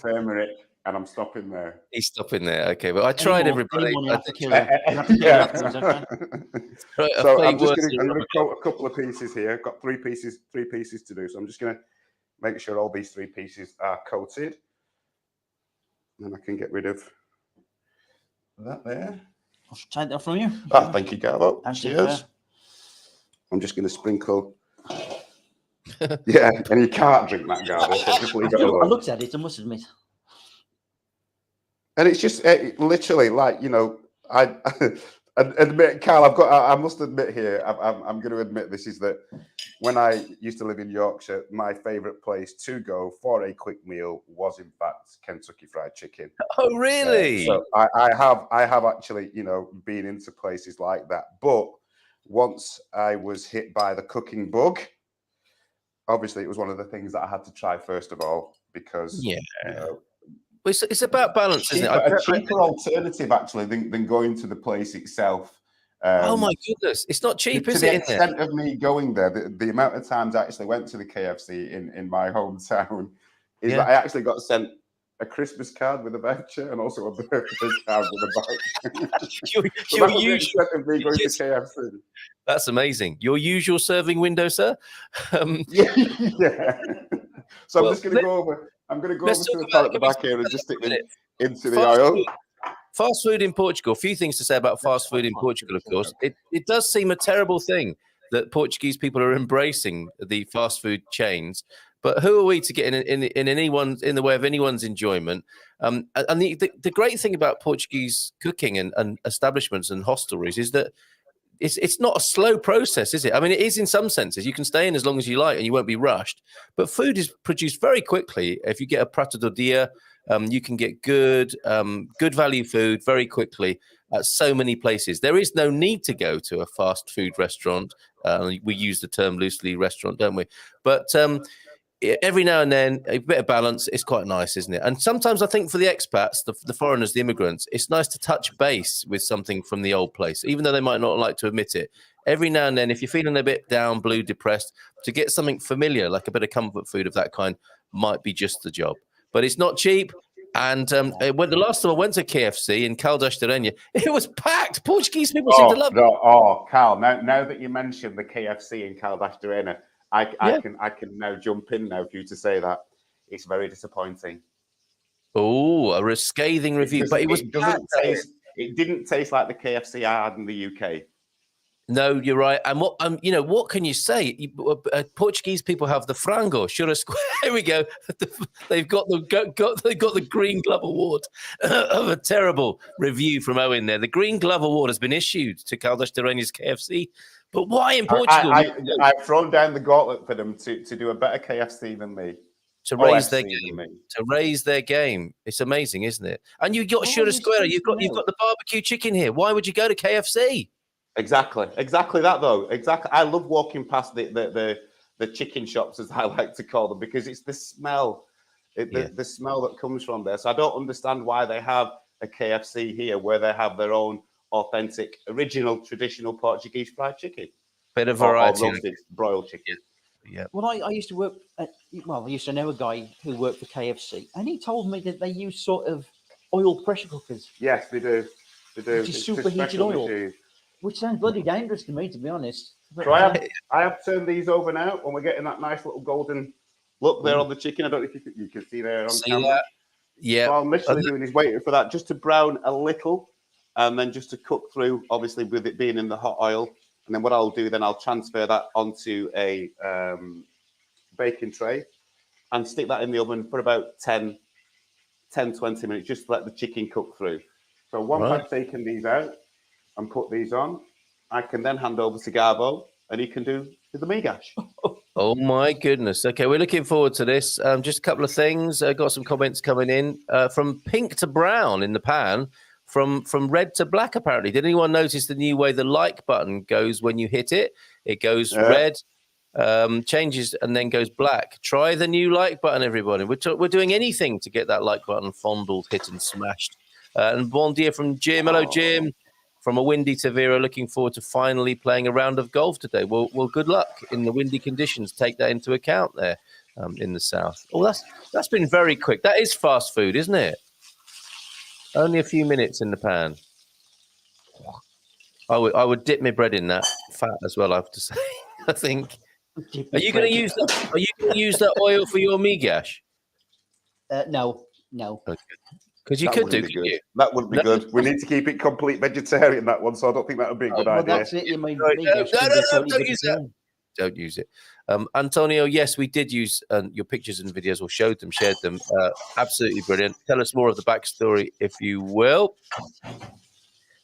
Turmeric, and I'm stopping there. He's stopping there. Okay, but I tried everybody. Right, so I'm going to coat a couple of pieces here. I've got three pieces to do. So I'm just going to make sure all these three pieces are coated. And then I can get rid of That there. I'll take that from you. Ah, thank you, Garvo. Thank you, Cheers. sir. I'm just going to sprinkle. Yeah, and you can't drink that, Garvo, so just leave it I alone. looked at it, I must admit. And it's just literally like, you know, I admit, Carl, I must admit here, I'm going to admit this is that when I used to live in Yorkshire, my favourite place to go for a quick meal was, in fact, Kentucky Fried Chicken. Oh, really? So I have actually, you know, been into places like that. But once I was hit by the cooking bug, obviously it was one of the things that I had to try first of all, because, yeah. You know, it's about balance, isn't it? A cheaper alternative actually than going to the place itself. Oh my goodness, it's not cheap, is it? To the extent of me going there, the amount of times I actually went to the KFC in my hometown is that I actually got sent a Christmas card with a voucher and also a birthday card with a voucher. Your usual of me going to KFC. That's amazing. Your usual serving window, sir. Yeah. So I'm just going to go over. I'm going to go over to the part at the back here and just stick them into the oil. Fast food in Portugal. A few things to say about fast food in Portugal, of course. It does seem a terrible thing that Portuguese people are embracing the fast food chains. But who are we to get in the way of anyone's enjoyment? And the great thing about Portuguese cooking and establishments and hostelries is that it's not a slow process, is it? I mean, it is in some senses. You can stay in as long as you like and you won't be rushed. But food is produced very quickly. If you get a prato do dia, you can get good value food very quickly at so many places. There is no need to go to a fast food restaurant. We use the term loosely, restaurant, don't we? But every now and then, a bit of balance is quite nice, isn't it? And sometimes I think for the expats, the foreigners, the immigrants, it's nice to touch base with something from the old place, even though they might not like to admit it. Every now and then, if you're feeling a bit down, blue, depressed, to get something familiar, like a bit of comfort food of that kind, might be just the job. But it's not cheap. And when the last time I went to KFC in Caldas de Rainha, it was packed. Portuguese people seem to love it. Oh, Carl, now that you mentioned the KFC in Caldas de Rainha, I can now jump in now for you to say that. It's very disappointing. Oh, a scathing review. But it didn't taste like the KFC I had in the UK. No, you're right. And what can you say? Portuguese people have the frango, churrasco. Here we go. They've got the Green Glove Award of a terrible review from Owen there. The Green Glove Award has been issued to Caldas de Rainha's KFC. But why in Portugal? I've thrown down the gauntlet for them to do a better KFC than me. To raise their game. To raise their game. It's amazing, isn't it? And you've got churrasco. You've got the barbecue chicken here. Why would you go to KFC? Exactly that though. Exactly. I love walking past the chicken shops, as I like to call them, because it's the smell, the smell that comes from there. So I don't understand why they have a KFC here where they have their own authentic, original, traditional Portuguese fried chicken. Bit of variety. Or roasted broiled chicken. Yeah. Well, I used to work I used to know a guy who worked for KFC, and he told me that they use sort of oil pressure cookers. Yes, they do. Which is superheated oil. Machine. Which sounds bloody dangerous to me, to be honest. So I have turned these over now, and we're getting that nice little golden look there on the chicken. I don't know if you can see there on camera. That? Yeah. What I'm literally doing is waiting for that just to brown a little, and then just to cook through, obviously with it being in the hot oil. And then what I'll do, then I'll transfer that onto a baking tray and stick that in the oven for about 10, 20 minutes, just to let the chicken cook through. So once I've taken these out and put these on, I can then hand over to Garvo and he can do the migash. Oh my goodness. Okay, we're looking forward to this. Just a couple of things. Got some comments coming in from pink to brown in the pan, from red to black apparently. Did anyone notice the new way the like button goes when you hit it? It goes red, changes and then goes black. Try the new like button, everybody. We're doing anything to get that like button fondled, hit and smashed. And bon dia from Jim. Hello, Jim. From a windy Tavira, looking forward to finally playing a round of golf today. Well, good luck in the windy conditions. Take that into account there in the south. Oh, that's been very quick. That is fast food, isn't it? Only a few minutes in the pan. I would dip my bread in that fat as well, I have to say. I think. Are you going to use that? Are you going to use that oil for your migash? No. Okay. Because you That could do, wouldn't be couldn't good. you? That wouldn't be No. good. We need to keep it complete vegetarian, that one. So I don't think that would be a good Well, idea. that's it. You mean Right, vegan can be totally don't use that. vegetarian. Don't use it. Antonio, yes, we did use your pictures and videos, or showed them, shared them. Absolutely brilliant. Tell us more of the backstory, if you will.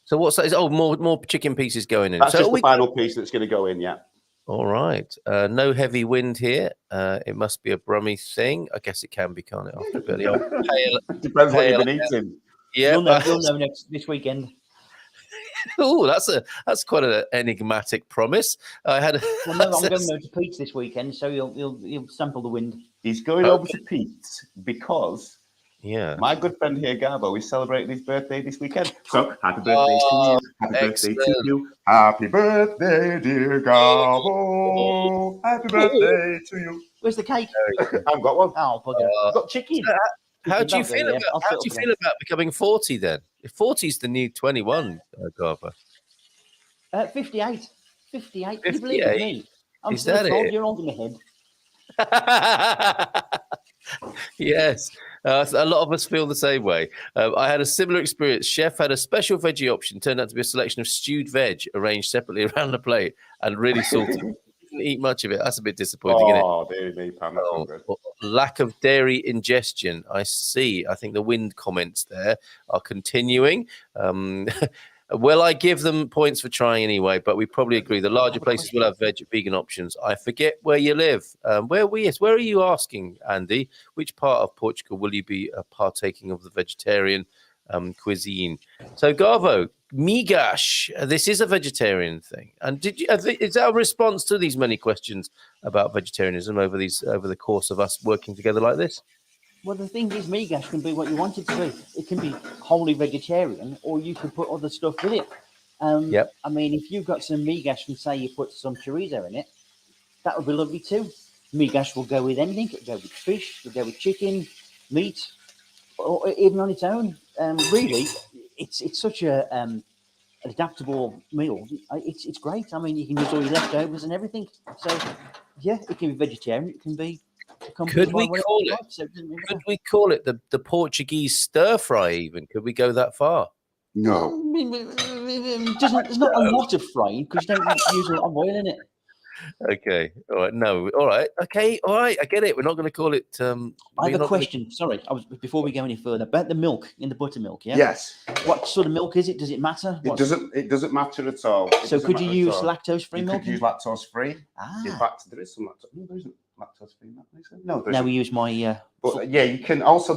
So what's that? Oh, more chicken pieces going in. That's So just the final piece that's going to go in, yeah. All right. No heavy wind here. It must be a Brummy thing. I guess it can be, can't it? After a bit of the old Depends what you've been eating. Yeah. You'll know this weekend. Oh, that's quite an enigmatic promise. I had. Well, no, I'm going over to Pete's this weekend, so you'll sample the wind. He's going over to Pete's because my good friend here, Garvo, is celebrating his birthday this weekend. So happy birthday to you. Happy birthday to you. Happy birthday, dear Garvo. Happy birthday to you. Where's the cake? I've got one. Oh, bugger. I've got chicken. How do you feel about becoming 40 then? If 40 is the new 21, Garvo. 58. 58. Can you 58? believe it, me? I'm Is still that 12 it? year old in my head. Yes, a lot of us feel the same way. I had a similar experience. Chef had a special veggie option, turned out to be a selection of stewed veg arranged separately around the plate and really salty. Didn't eat much of it. That's a bit disappointing, isn't it? Oh, dear me, Pam, that's not good. Lack of dairy ingestion. I see. I think the wind comments there are continuing. Well, I give them points for trying anyway, but we probably agree the larger places will have vegan options. I forget where you live. Where are you asking, Andy? Which part of Portugal will you be partaking of the vegetarian cuisine? So, Garvo, migas. This is a vegetarian thing. And is that a response to these many questions about vegetarianism over the course of us working together like this? Well, the thing is, migas can be what you want it to be. It can be wholly vegetarian, or you can put other stuff with it. Yep. I mean, if you've got some migas and say you put some chorizo in it, that would be lovely too. Migas will go with anything. It'll go with fish. It'll go with chicken, meat, or even on its own. Really, it's such an adaptable meal. It's great. I mean, you can use all your leftovers and everything. So, yeah, it can be vegetarian. It can be. Could we call it the Portuguese stir fry? Even could we go that far? No. There's not a lot of frying because you don't use a lot of oil in it. Okay. All right. No. All right. Okay. All right. I get it. We're not going to call it. I have a question. Sorry, before we go any further about the milk in the buttermilk. Yeah. Yes. What sort of milk is it? Does it matter? It doesn't matter at all. So could you use lactose-free milk? You could use lactose-free. In fact, there is some lactose. No, there isn't lactose-free milk. No, now we use my. But yeah, you can also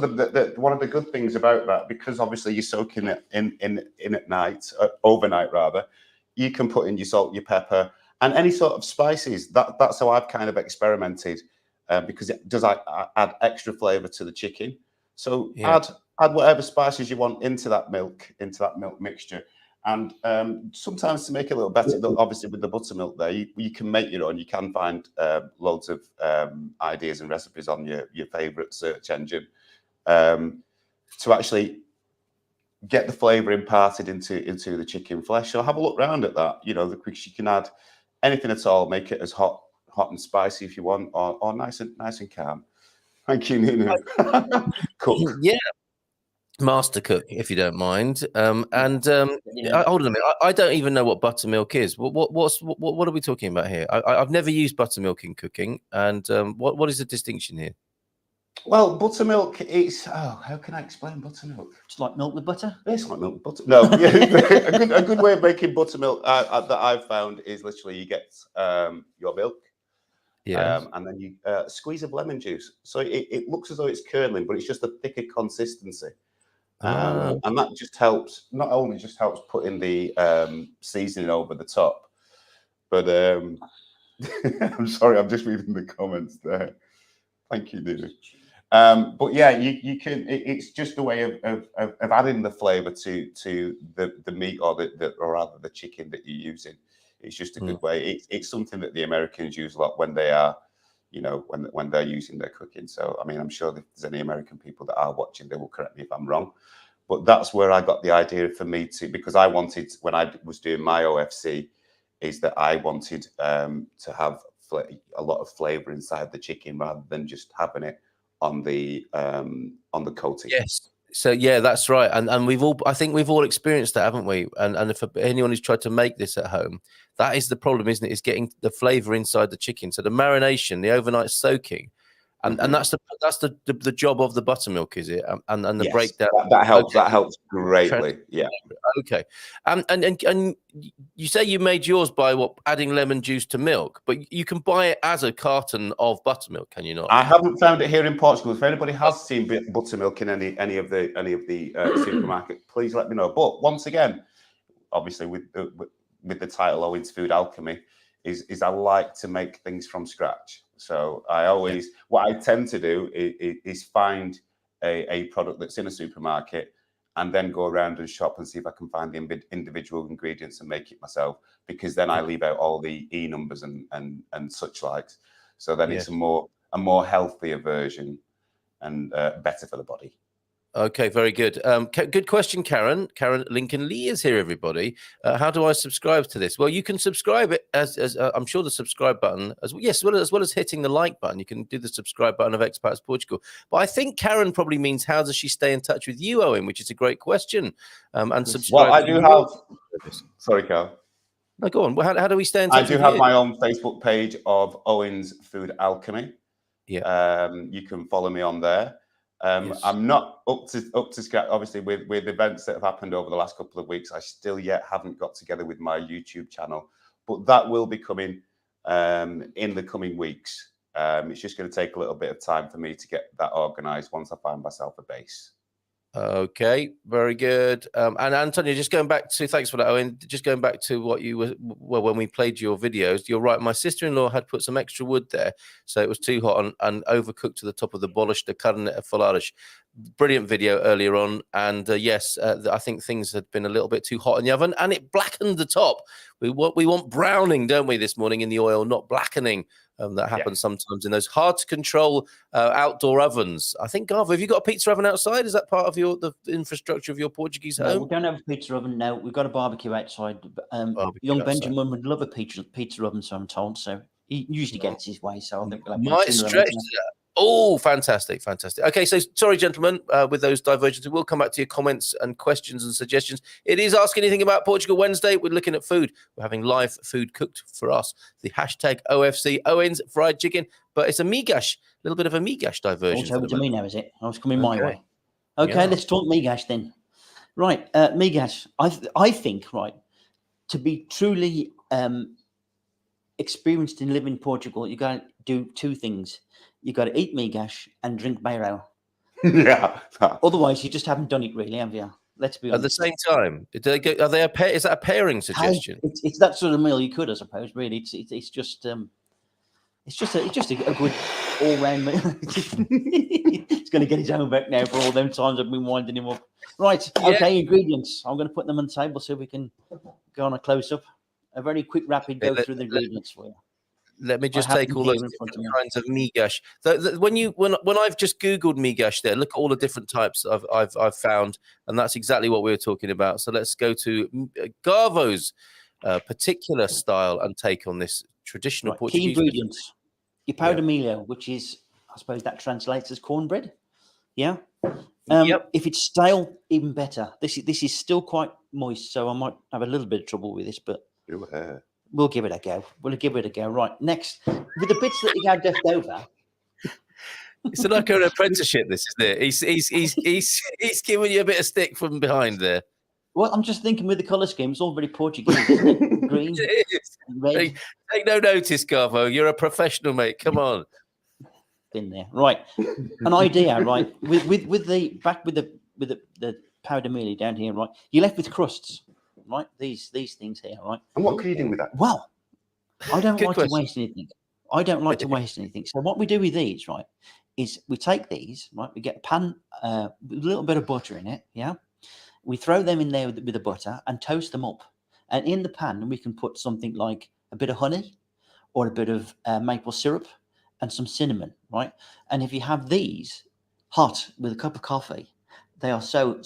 one of the good things about that, because obviously you're soaking it in at night, overnight rather. You can put in your salt, your pepper, and any sort of spices. That's how I've kind of experimented, because it does add extra flavour to the chicken. So add whatever spices you want into that milk mixture. And sometimes to make it a little better, obviously with the buttermilk there, you can make your own. You can find loads of ideas and recipes on your favourite search engine to actually get the flavour imparted into the chicken flesh. So have a look round at that. You can add anything at all. Make it as hot and spicy if you want, or nice and calm. Thank you, Nunu. Cook. Yeah. Master cook, if you don't mind. Hold on a minute. I don't even know what buttermilk is. What are we talking about here? I've never used buttermilk in cooking. And what is the distinction here? Well, buttermilk is how can I explain buttermilk? It's like milk with butter. It's like milk with butter. No, a good way of making buttermilk that I've found is literally you get your milk, and then you squeeze of lemon juice. So it looks as though it's curdling, but it's just a thicker consistency. And that just helps. Not only just helps putting the seasoning over the top, but I'm sorry, I'm just reading the comments there. Thank you, Nunu. But yeah, you can. It's just a way of adding the flavour to the meat or rather the chicken that you're using. It's just a good way. It's something that the Americans use a lot when they are, when they're using their cooking. So I mean, I'm sure if there's any American people that are watching, they will correct me if I'm wrong. But that's where I got the idea for me because I wanted, when I was doing my OFC, is that I wanted to have a lot of flavour inside the chicken rather than just having it on the coating. Yes. So yeah, that's right, and I think we've all experienced that, haven't we? And if anyone who's tried to make this at home, that is the problem, isn't it? Is getting the flavour inside the chicken. So the marination, the overnight soaking, and that's the job of the buttermilk, is it? And the breakdown that helps. Okay. That helps greatly. Yeah. Okay. And you say you made yours by adding lemon juice to milk, but you can buy it as a carton of buttermilk, can you not? I haven't found it here in Portugal. If anybody has seen buttermilk in any of the supermarket, please let me know. But once again, obviously with the title Owen's Food Alchemy, is I like to make things from scratch. So what I tend to do is find a product that's in a supermarket and then go around and shop and see if I can find the individual ingredients and make it myself, because then I leave out all the E numbers and such likes. So then it's a more healthier version and better for the body. Okay, very good. Good question, Karen. Karen Lincoln Lee is here, everybody. How do I subscribe to this? Well, you can subscribe it as I'm sure the subscribe button, as well as hitting the like button. You can do the subscribe button of Expats Portugal. But I think Karen probably means, how does she stay in touch with you, Owen? Which is a great question. And subscribe. Well, I do have. Sorry, Carl. No, go on. Well, how do we stay in touch? I do have my own Facebook page of Owen's Food Alchemy. Yeah. You can follow me on there. Yes. I'm not up to scratch, obviously, with events that have happened over the last couple of weeks. I still yet haven't got together with my YouTube channel, but that will be coming in the coming weeks. It's just going to take a little bit of time for me to get that organised once I find myself a base. Okay, very good. And Antonio, just going back to, thanks for that, Owen. Just going back to what you were, well, when we played your videos, you're right. My sister-in-law had put some extra wood there, so it was too hot and overcooked to the top of the bolos de carne folares. Brilliant video earlier on, and yes, I think things had been a little bit too hot in the oven, and it blackened the top. We want browning, don't we, this morning in the oil, not blackening. That happens sometimes in those hard to control outdoor ovens. I think, Garvo, have you got a pizza oven outside? Is that part of the infrastructure of your Portuguese home? No, we don't have a pizza oven now. We've got a barbecue outside. Young Benjamin would love a pizza oven, so I'm told. So he usually gets his way. So I think we'll have might stretch that. Oh, fantastic, fantastic. Okay, so sorry, gentlemen, with those divergences. We'll come back to your comments and questions and suggestions. It is Ask Anything About Portugal Wednesday. We're looking at food. We're having live food cooked for us. The hashtag OFC, Owen's Fried Chicken. But it's a migash, a little bit of a migash diversion. Over to me now, is it? I was coming my way. Okay, let's talk migash then. Right, migash. I think, right, to be truly experienced in living in Portugal, you got to do two things. You got to eat migash and drink beirão. Yeah. Otherwise, you just haven't done it, really, have you? Let's be honest. At the same time, is that a pairing suggestion? It's that sort of meal you could, I suppose. Really, it's just a good all-round meal. He's going to get his own back now for all them times I've been winding him up. Right, okay, ingredients. I'm going to put them on the table so we can go on a close-up. A very quick, rapid go through the ingredients for you. Let me just take all those different kinds of migash. When I've just Googled migash, there, look at all the different types I've found, and that's exactly what we were talking about. So let's go to Garvo's particular style and take on this traditional Portuguese. Key ingredients: your powder milho, which is, I suppose that translates as cornbread. Yeah. If it's stale, even better. This is still quite moist, so I might have a little bit of trouble with this, but. We'll give it a go. Right, next, with the bits that you had left over. It's like an apprenticeship, this, isn't it? He's giving you a bit of stick from behind there. Well, I'm just thinking with the colour scheme, it's all very Portuguese, isn't it? Green, it is. Red. Take no notice, Garvo. You're a professional, mate. Come on. Been there. Right. An idea, right? With the powder mealy down here, right? You're left with crusts. Right, these things here, right? And what can you do with that? Well, I don't like to waste anything. So what we do with these, right, is we take these, right? We get a pan with a little bit of butter in it, yeah. We throw them in there with the butter and toast them up. And in the pan, we can put something like a bit of honey or a bit of maple syrup and some cinnamon, right? And if you have these hot with a cup of coffee, they are so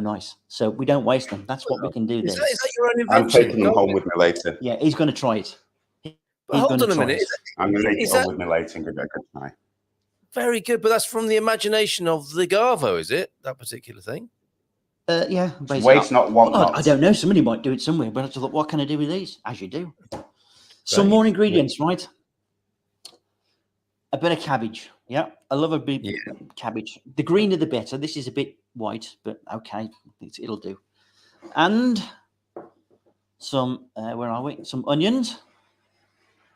nice. So we don't waste them. That's what we can do. Is that your own invention? I'm taking them home with me later. Yeah, he's going to try it. Hold on a minute. I'm going to take it home with me later and give it a good try. Very good, but that's from the imagination of the Garvo, is it? That particular thing? Yeah. Waste not, want I not. don't know. Somebody might do it somewhere, but I thought, what can I do with these? As you do. Some more ingredients, right? A bit of cabbage. Yeah, I love a bit cabbage. The greener the better. This is a bit white, but okay, it'll do. And some, where are we? Some onions.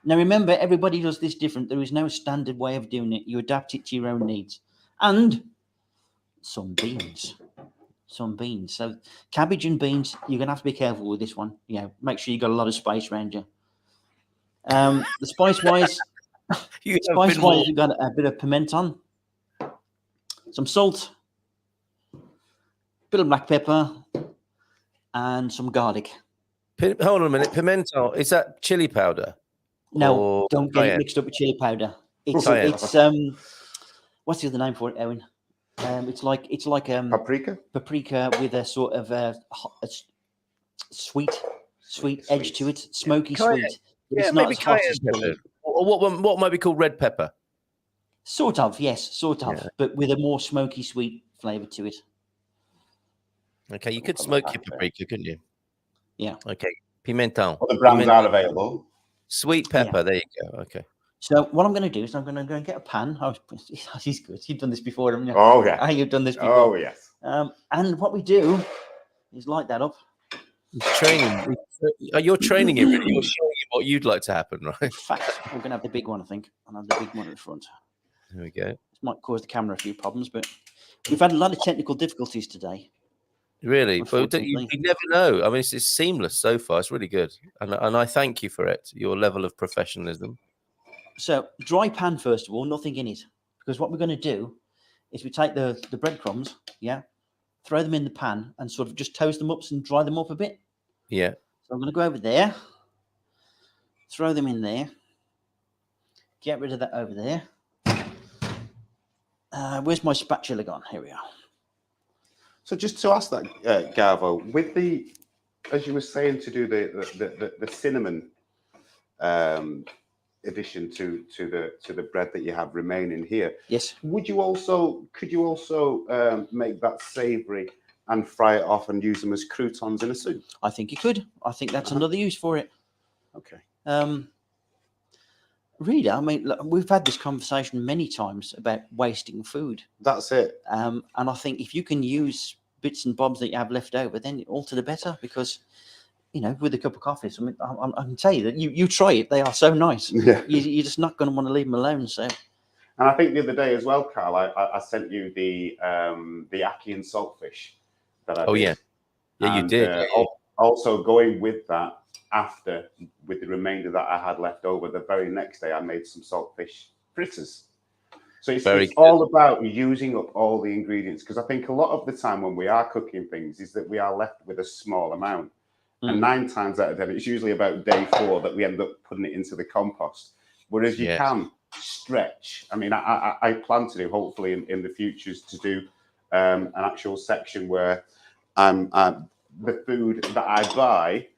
Now remember, everybody does this different. There is no standard way of doing it. You adapt it to your own needs. And some beans. Some beans. So cabbage and beans, you're going to have to be careful with this one. You know, make sure you got a lot of spice around you. The spice-wise, you've got a bit of pimenton, some salt, a bit of black pepper, and some garlic. Hold on a minute. Pimento, is that chili powder? No, don't get it mixed up with chili powder. It's what's the other name for it, Owen? It's like Paprika with a sort of a sweet edge to it, smoky sweet. Yeah, it's maybe not as hot as pepper. Or what might be called red pepper? Sort of, but with a more smoky sweet flavour to it. Okay, you could smoke your paprika, couldn't you? Yeah. Okay, pimenton. Well, the brands are available. Sweet pepper. There you go. Okay. So what I'm going to do is I'm going to go and get a pan. Oh, he's good. You've done this before, haven't you? Oh yeah. You've done this before. Oh yes. And what we do is light that up. Training. You're training him. You're showing him what you'd like to happen, right? In fact, we're going to have the big one. I think I'll have the big one in front. There we go. This might cause the camera a few problems, but we've had a lot of technical difficulties today. Really, but you never know. I mean, it's seamless so far. It's really good, and I thank you for it. Your level of professionalism. So, dry pan first of all, nothing in it, because what we're going to do is we take the breadcrumbs, throw them in the pan, and sort of just toast them up and dry them up a bit. Yeah. So I'm going to go over there, throw them in there, get rid of that over there. Where's my spatula gone? Here we are. So just to ask that, Garvo, with the, as you were saying, to do the cinnamon addition to the bread that you have remaining here. Yes. Could you also make that savoury and fry it off and use them as croutons in a soup? I think you could. I think that's another use for it. Okay. Really, I mean, look, we've had this conversation many times about wasting food. That's it. And I think if you can use bits and bobs that you have left over, then all to the better, because, you know, with a cup of coffee, I mean, I can tell you that you try it. They are so nice. Yeah. You're just not going to want to leave them alone. So. And I think the other day as well, Carl, I sent you the ackee and saltfish that I did. Yeah, and, you did. Also going with that, after with the remainder that I had left over, the very next day I made some saltfish fritters. So it's all about using up all the ingredients, because I think a lot of the time when we are cooking things is that we are left with a small amount. And 9 times out of 10, it's usually about day 4 that we end up putting it into the compost. Whereas you can stretch. I mean, I plan to do, hopefully in the futures, to do an actual section where the food that I buy,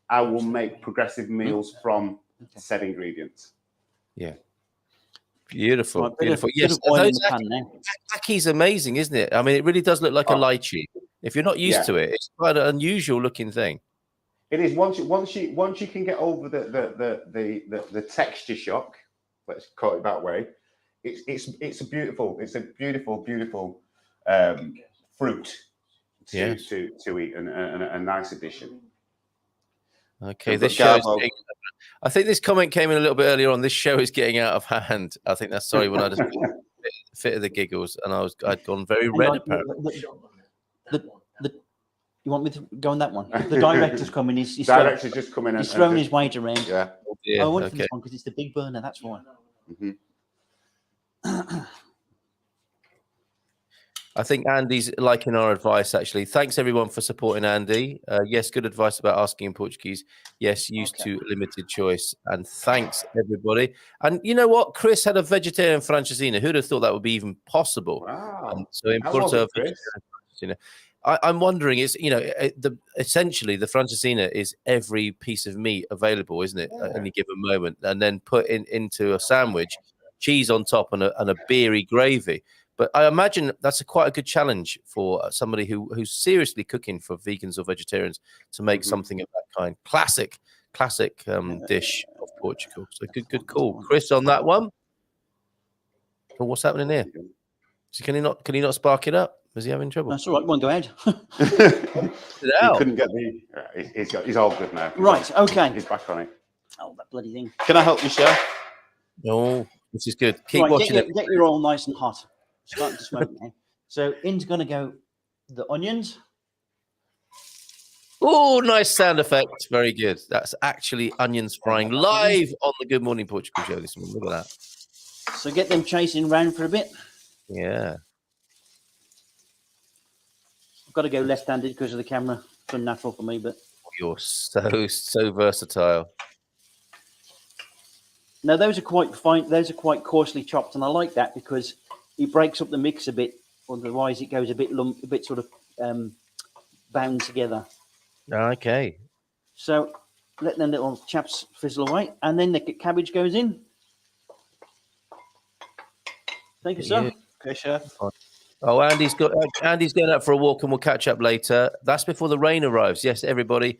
I will make progressive meals from said ingredients. Yeah. Beautiful. Well, beautiful. Yes. Aki's amazing, isn't it? I mean, it really does look like a lychee. If you're not used to it, it's quite an unusual looking thing. It is. Once you can get over the texture shock, let's call it that way, it's a beautiful fruit to eat, and a nice addition. Okay, this show I think this comment came in a little bit earlier on. This show is getting out of hand. I think that's when I just fit of the giggles, and I'd gone very red. Apparently, you want me to go on that one? The director's coming. He's just coming. He's throwing his weight around. Yeah. I went for this one because it's the big burner. That's why. Mm-hmm. I think Andy's liking our advice, actually. Thanks, everyone, for supporting Andy. Yes, good advice about asking in Portuguese. Yes, used to limited choice. And thanks, everybody. And you know what? Chris had a vegetarian francesinha. Who'd have thought that would be even possible? Wow. So in Porto, I'm wondering, essentially the francesinha is every piece of meat available, isn't it, at any given moment, and then put into a sandwich. cheese on top and a beery gravy. But I imagine that's quite a good challenge for somebody who's seriously cooking for vegans or vegetarians to make something of that kind. Classic dish of Portugal. So good call, Chris, on that one. Oh, what's happening here? So can he not spark it up? Is he having trouble? That's all right. One, go ahead. He couldn't get the. He's all good now. Right. Okay. He's back on it. Oh, that bloody thing. Can I help you, chef? No, this is good. Keep Right, watching it. Get your oil nice and hot. Starting to smoke now. So in's going to go the onions. Oh, nice sound effect. Very good. That's actually onions frying live on the Good Morning Portugal show this morning. Look at that. So get them chasing around for a bit. Yeah. I've got to go left-handed because of the camera. It's unnatural for me, but You're so versatile. now those are quite fine. Those are quite coarsely chopped, and I like that because it breaks up the mix a bit. Otherwise, it goes a bit sort of bound together. Okay. So let them little chaps fizzle away, and then the cabbage goes in. Thank you, sir. Yeah. Okay, chef. Oh, Andy's going out for a walk, and we'll catch up later. That's before the rain arrives. Yes, everybody.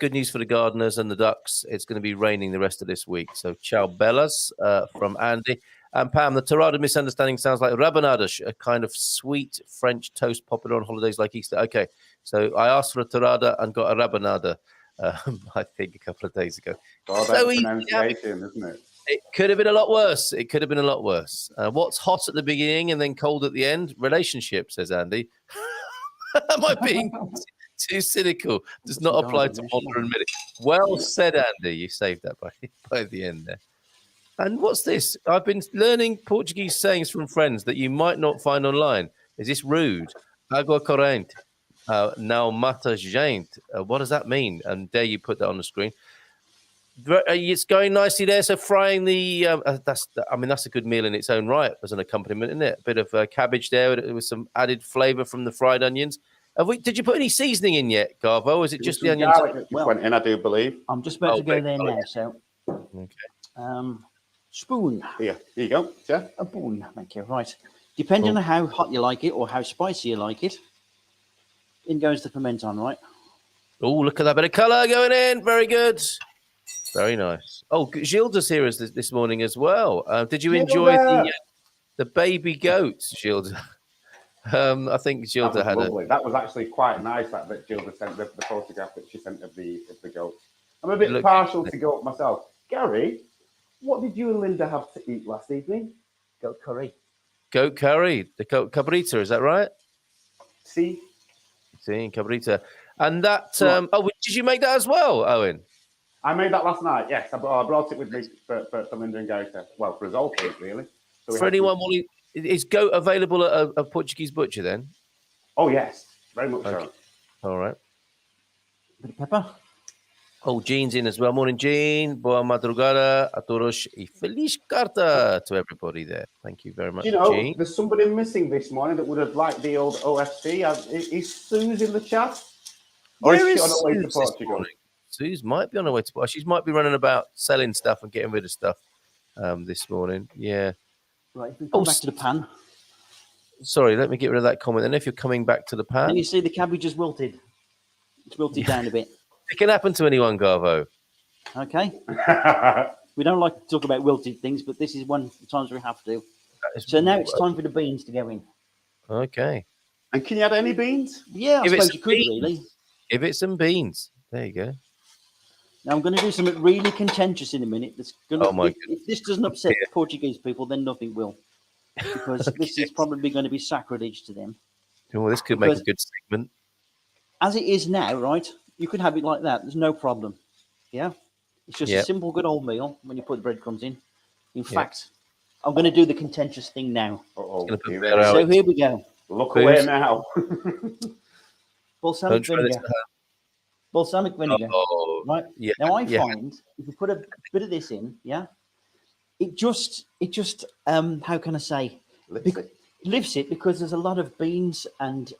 Good news for the gardeners and the ducks. It's going to be raining the rest of this week. So, ciao bellas from Andy. And Pam, the Torrada misunderstanding sounds like rabanada, a kind of sweet French toast popular on holidays like Easter. Okay, so I asked for a Torrada and got a rabanada, I think, a couple of days ago. Oh, that's So easy, pronunciation, isn't it? It could have been a lot worse. It could have been a lot worse. What's hot at the beginning and then cold at the end? Relationship, says Andy. Am I being too cynical? Does not apply to Wander and Minute. Well said, Andy. You saved that by the end there. And what's this? I've been learning Portuguese sayings from friends that you might not find online. Is this rude? Água corrente. Não mata gente. What does that mean? And dare you put that on the screen? It's going nicely there. So frying the that's a good meal in its own right as an accompaniment, isn't it? A bit of cabbage there with some added flavour from the fried onions. Did you put any seasoning in yet, Garvo? Or is it just the onions? Went in, I do believe. I'm just about to go there now. So, okay. Spoon. Here you go, chef. A spoon. Thank you. Right. Depending on how hot you like it or how spicy you like it, in goes the pimenton, right? Oh, look at that bit of colour going in. Very good. Very nice. Oh, Gilda's here this morning as well. Did you enjoy the baby goat, Gilda? I think Gilda had lovely. That was actually quite nice. That Gilda sent the photograph that she sent of the goat. I'm a bit partial to goat myself. Gary, what did you and Linda have to eat last evening? Goat curry. Goat curry. The goat cabrita, is that right? See, cabrita. And that. Did you make that as well, Owen? I made that last night. Yes, I brought it with me for Linda and Gary. Well, for us all, really. So for anyone, is goat available at a Portuguese butcher then? Oh yes, very much so. All right. Bit of pepper. Oh, Jean's in as well. Morning, Jean. Boa madrugada a todos e feliz carta to everybody there. Thank you very much, Jean. There's somebody missing this morning that would have liked the old OFC. Is Suze in the chat? Or is she on her way to Portugal? Suze might be on her way to Portugal. She might be running about selling stuff and getting rid of stuff this morning. Yeah. Right, if we come back to the pan. Sorry, let me get rid of that comment. And if you're coming back to the pan. And you see the cabbage is wilted. It's wilted down a bit. It can happen to anyone, Garvo. Okay. We don't like to talk about wilted things, but this is one of the times we have to. So now it's time for the beans to go in. Okay. And can you add any beans? Yeah, I suppose you could, really. Give it some beans. There you go. Now I'm going to do something really contentious in a minute. That's going to, if this doesn't upset Portuguese people, then nothing will. Because this is probably going to be sacrilege to them. Well, this could make a good segment. As it is now, right? You could have it like that. There's no problem. Yeah? It's just a simple, good old meal when you put the breadcrumbs in. In fact, I'm going to do the contentious thing now. So here we go. Look away now. Balsamic vinegar. Balsamic vinegar. Right? Yeah. Now I find if you put a bit of this in, it just how can I say? Lifts it because there's a lot of beans and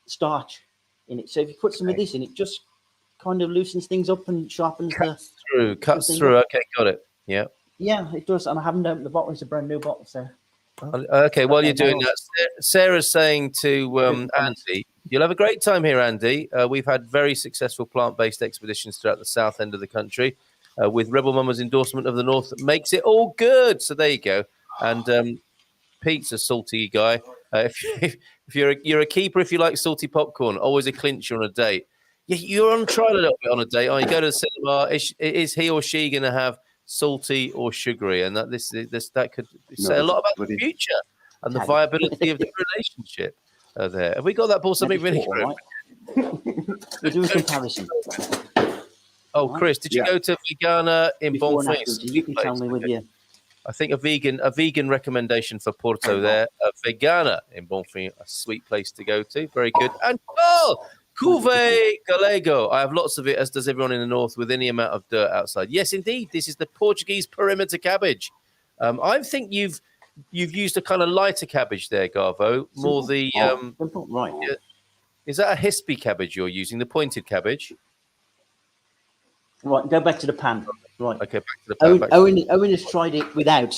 starch in it. So if you put some of this in, it just kind of loosens things up and sharpens cuts through. Okay, got it. Yeah. Yeah, it does. And I haven't opened the bottle. It's a brand new bottle, so. Okay, while you're doing that, Sarah's saying to Andy, you'll have a great time here, Andy. We've had very successful plant-based expeditions throughout the south end of the country with Rebel Mama's endorsement of the north that makes it all good. So there you go. And Pete's a salty guy. If you're a keeper, if you like salty popcorn, always a clincher on a date. You're on trial a little bit on a date. You go to the cinema. Is he or she going to have salty or sugary? And that could say a lot about the future and the viability of the relationship there. Have we got that balsamic vinegar? We're doing comparison. Oh, Chris, did you go to Vegana in Bonfils? You can tell me with you. I think a vegan recommendation for Porto there. Vegana in Bonfils, a sweet place to go to. Very good. And Couve Galego. I have lots of it, as does everyone in the north, with any amount of dirt outside. Yes, indeed. This is the Portuguese perimeter cabbage. I think you've used a kind of lighter cabbage there, Garvo. More the right. Is that a hispy cabbage you're using? The pointed cabbage. Right. Go back to the pan. Right. Okay. Back to the pan. Owen has tried it without.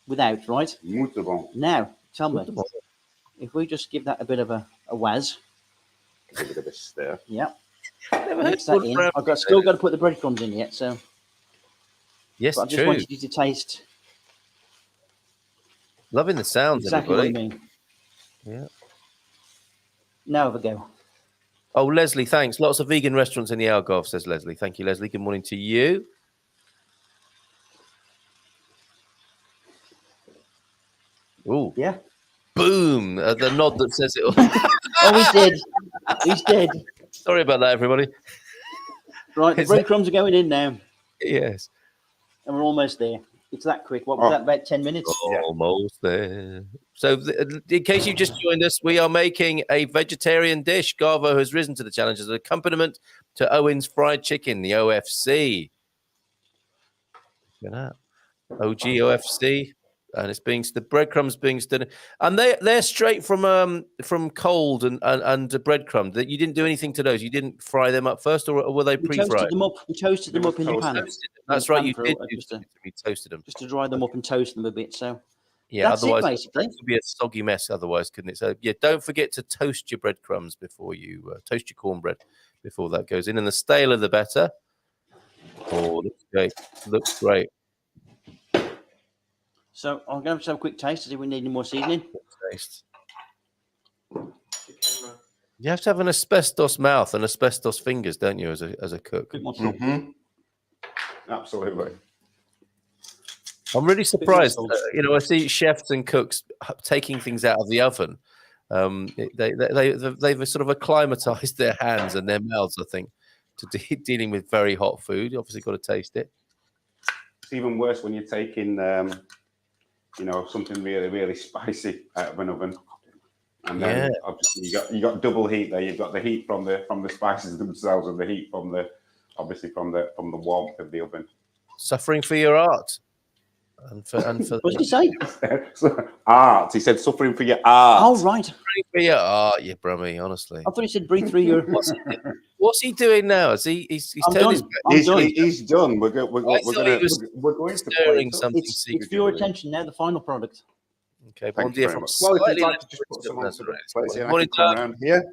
Without. Right. Muito bom. Now, tell me, if we just give that a bit of a whiz. A bit of a stir. Yeah. Mix that in. I've still got to put the breadcrumbs in yet, so. Yes, I just wanted you to taste. Loving the sounds, exactly everybody. What I mean. Yeah. Now have a go. Oh, Leslie, thanks. Lots of vegan restaurants in the Algarve, says Leslie. Thank you, Leslie. Good morning to you. Ooh. Yeah. Boom. The nod that says it all. Oh, he's dead. He's dead. Sorry about that, everybody. Right, the breadcrumbs are going in now. Yes. And we're almost there. It's that quick. What was that, about 10 minutes? Almost there. So in case you've just joined us, we are making a vegetarian dish. Garvo has risen to the challenge as an accompaniment to Owen's fried chicken, the OFC. Look at that. OG OFC. And it's the breadcrumbs being stood, and they're straight from cold and breadcrumb. That you didn't do anything to those. You didn't fry them up first, or were they pre-fried? We toasted them up in the pan. That's right. You did. You toasted them just to dry them up and toast them a bit. So yeah, that's otherwise it basically. It could be a soggy mess. Otherwise, couldn't it? So yeah, don't forget to toast your breadcrumbs before you toast your cornbread before that goes in, and the staler the better. Oh, looks great. Looks great. So I'm going to have a quick taste to see if we need any more seasoning. Taste. You have to have an asbestos mouth and asbestos fingers, don't you, as a cook? Mm-hmm. Absolutely. I'm really surprised. I see chefs and cooks taking things out of the oven. They've sort of acclimatized their hands and their mouths, I think, to dealing with very hot food. You obviously got to taste it. It's even worse when you're taking something really, really spicy out of an oven, and then obviously you got double heat there. You've got the heat from the spices themselves, and the heat from the warmth of the oven. Suffering for your art, and for what did he say? Art. He said suffering for your art. Oh right. Suffering for your art, you brummy. Honestly, I thought he said breathe through your. What's he doing now? Is he's turned his back? He's done. We're going to stirring something. It's for your attention now. The final product. Okay, Thank you very much. Well, if you'd like to just put some on the plate, Morning, Doug. around here.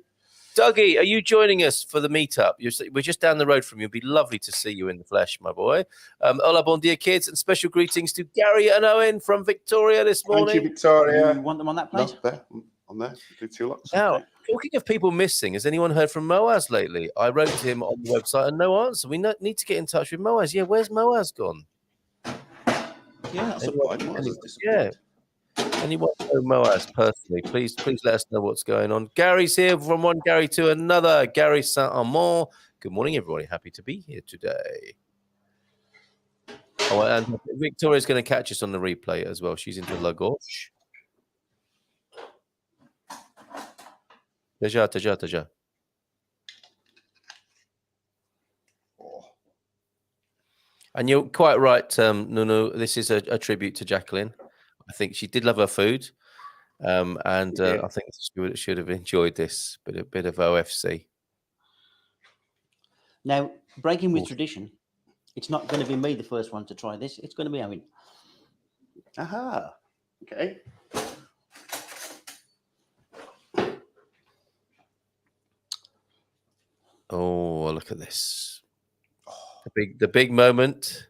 Dougie, are you joining us for the meetup? We're just down the road from you. It'd be lovely to see you in the flesh, my boy. Hola, bon dia, kids, and special greetings to Gary and Owen from Victoria this morning. Thank you, Victoria. You want them on that plate? No, there. On there. Do 2 lots. Now, talking of people missing, has anyone heard from Moaz lately? I wrote to him on the website and no answer. We need to get in touch with Moaz. Yeah, where's Moaz gone? Yeah, that's a point. Yeah. Anyone know Moaz personally? Please let us know what's going on. Gary's here from one Gary to another. Gary Saint-Amand. Good morning, everybody. Happy to be here today. Oh, and Victoria's going to catch us on the replay as well. She's into La Gauche. Déjà. And you're quite right, Nunu. This is a tribute to Jacqueline. I think she did love her food, and I think she should have enjoyed this bit of OFC. Now, breaking with tradition, It's not going to be me the first one to try this. It's going to be Owen. Aha. Okay. Oh, look at this. The big moment.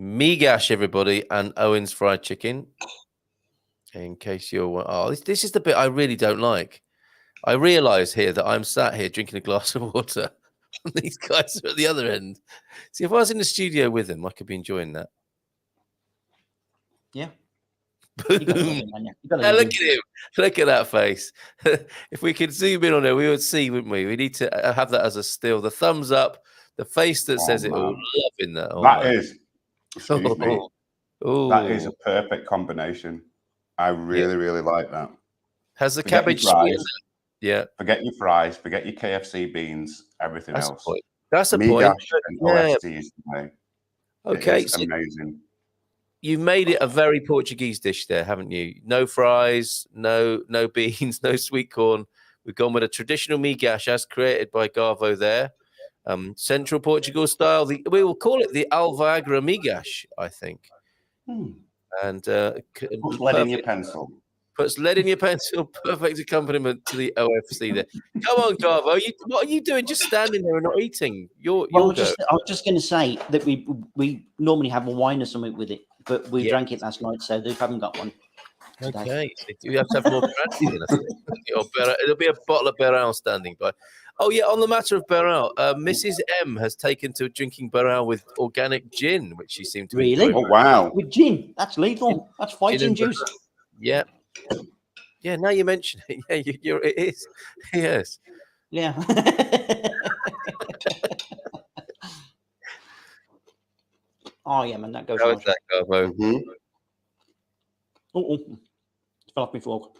Migash, everybody, and Owen's fried chicken. In case you're... this is the bit I really don't like. I realise here that I'm sat here drinking a glass of water. And these guys are at the other end. See, if I was in the studio with them, I could be enjoying that. Yeah. Boom. Look at him. Look at that face. If we could zoom in on it, we would see, wouldn't we? We need to have that as a still. The thumbs up, the face that says it all. Loving that. That is, excuse me. Oh. That is a perfect combination. I really like that. Has the Forget cabbage... Yeah. Forget your fries, forget your KFC beans, everything else. That's a point. And OFC is the way. Okay. So amazing. You've made it a very Portuguese dish there, haven't you? No fries, no beans, no sweet corn. We've gone with a traditional migash as created by Garvo there. Central Portugal style. We will call it the Al-Viagra migash, I think. And put lead in your pencil. Puts lead in your pencil. Perfect accompaniment to the OFC there. Come on, Garvo. What are you doing? Just standing there and not eating. I was just going to say that we normally have a wine or something with it, but we drank it last night, so they haven't got one today. Okay, so you have to have more brandy than us. It'll be a bottle of Beral standing by. Oh yeah, on the matter of Beral, Mrs. M has taken to drinking Beral with organic gin, which she seemed to really. Oh wow, with gin, that's lethal. That's fighting juice. Yeah. Yeah, now you mention it. Yeah, it is. Yes. Yeah. Oh, yeah, man, that goes How on. is that, Garvo? It fell off my fork.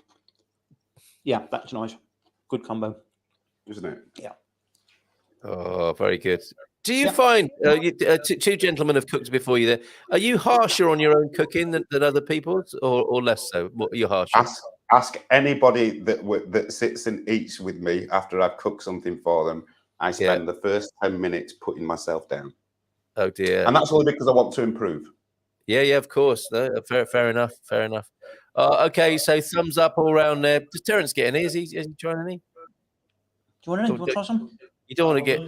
Yeah, that's nice. Good combo. Isn't it? Yeah. Oh, very good. Do you find two gentlemen have cooked before you there? Are you harsher on your own cooking than other people's, or less so? What are you harsher? Ask anybody that sits and eats with me after I've cooked something for them. I spend the first 10 minutes putting myself down. Oh dear! And that's only because I want to improve. Yeah, of course. No, fair enough. Fair enough. Okay, so thumbs up all round there. Does Terence get any? Is he trying any? Do you want to try some? You don't want to get.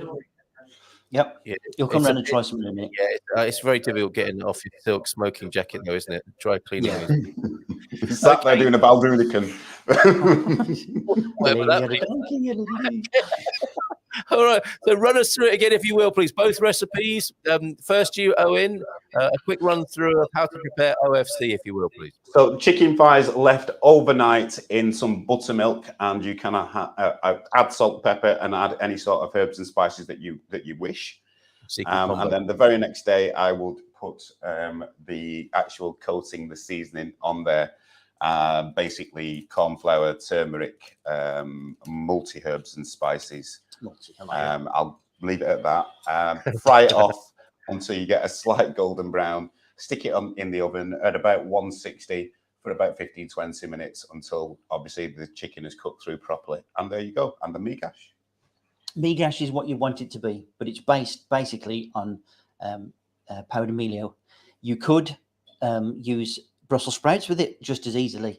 Yep. Yeah. You'll come round and try some in a minute. Yeah, it's very difficult getting off your silk smoking jacket, though, isn't it? Try cleaning it. Sat there doing a Baldunican. All right, so run us through it again, if you will, please. Both recipes. First, you, Owen, a quick run through of how to prepare OFC, if you will, please. So chicken thighs left overnight in some buttermilk, and you can add salt, pepper, and add any sort of herbs and spices that you wish. And then the very next day, I will put the actual coating, the seasoning on there. Basically corn flour, turmeric, multi-herbs and spices. I'll leave it at that. Fry it off until you get a slight golden brown. Stick it in the oven at about 160 for about 15-20 minutes until obviously the chicken is cooked through properly. And there you go. And the migash. Migash is what you want it to be, but it's based basically on powder milio. You could use Brussels sprouts with it just as easily.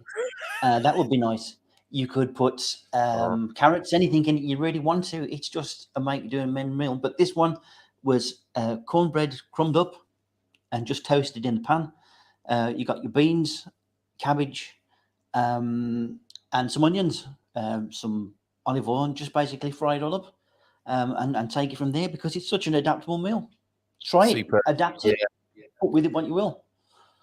That would be nice. You could put carrots, anything in it you really want to. It's just a make doing men meal. But this one was cornbread crumbed up and just toasted in the pan. You got your beans, cabbage, and some onions, some olive oil, and just basically fry it all up and take it from there, because it's such an adaptable meal. Try it, adapt it, put with it what you will.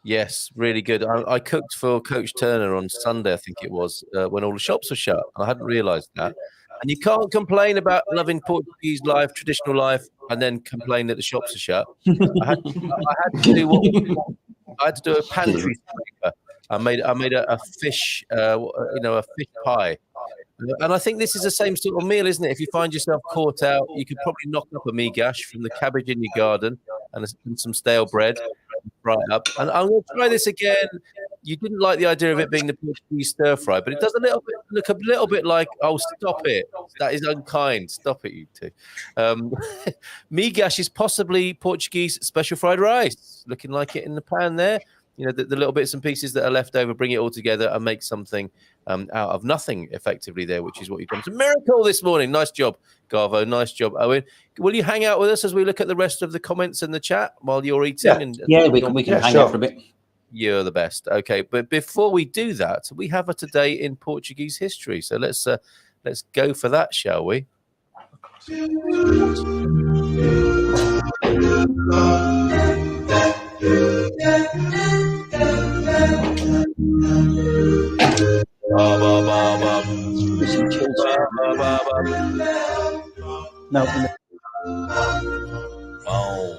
Yes, really good. I cooked for Coach Turner on Sunday, I think it was, when all the shops were shut. I hadn't realised that. And you can't complain about loving Portuguese life, traditional life, and then complain that the shops are shut. I had to do a pantry scraper. I made a fish, a fish pie. And I think this is the same sort of meal, isn't it? If you find yourself caught out, you could probably knock up a migash from the cabbage in your garden and some stale bread, fry it up. And I'm going to try this again You didn't like the idea of it being the Portuguese stir fry, but it does look a little bit like. Oh, stop it! That is unkind. Stop it, you two. Migas is possibly Portuguese special fried rice, looking like it in the pan there. You know, the little bits and pieces that are left over, bring it all together and make something out of nothing effectively there, which is what you've done. It's a miracle this morning. Nice job, Garvo. Nice job, Owen. Will you hang out with us as we look at the rest of the comments in the chat while you're eating? Yeah, we can hang out for a bit. You're the best. Okay, but before we do that, we have a today in Portuguese history. So let's go for that, shall we? No. Oh.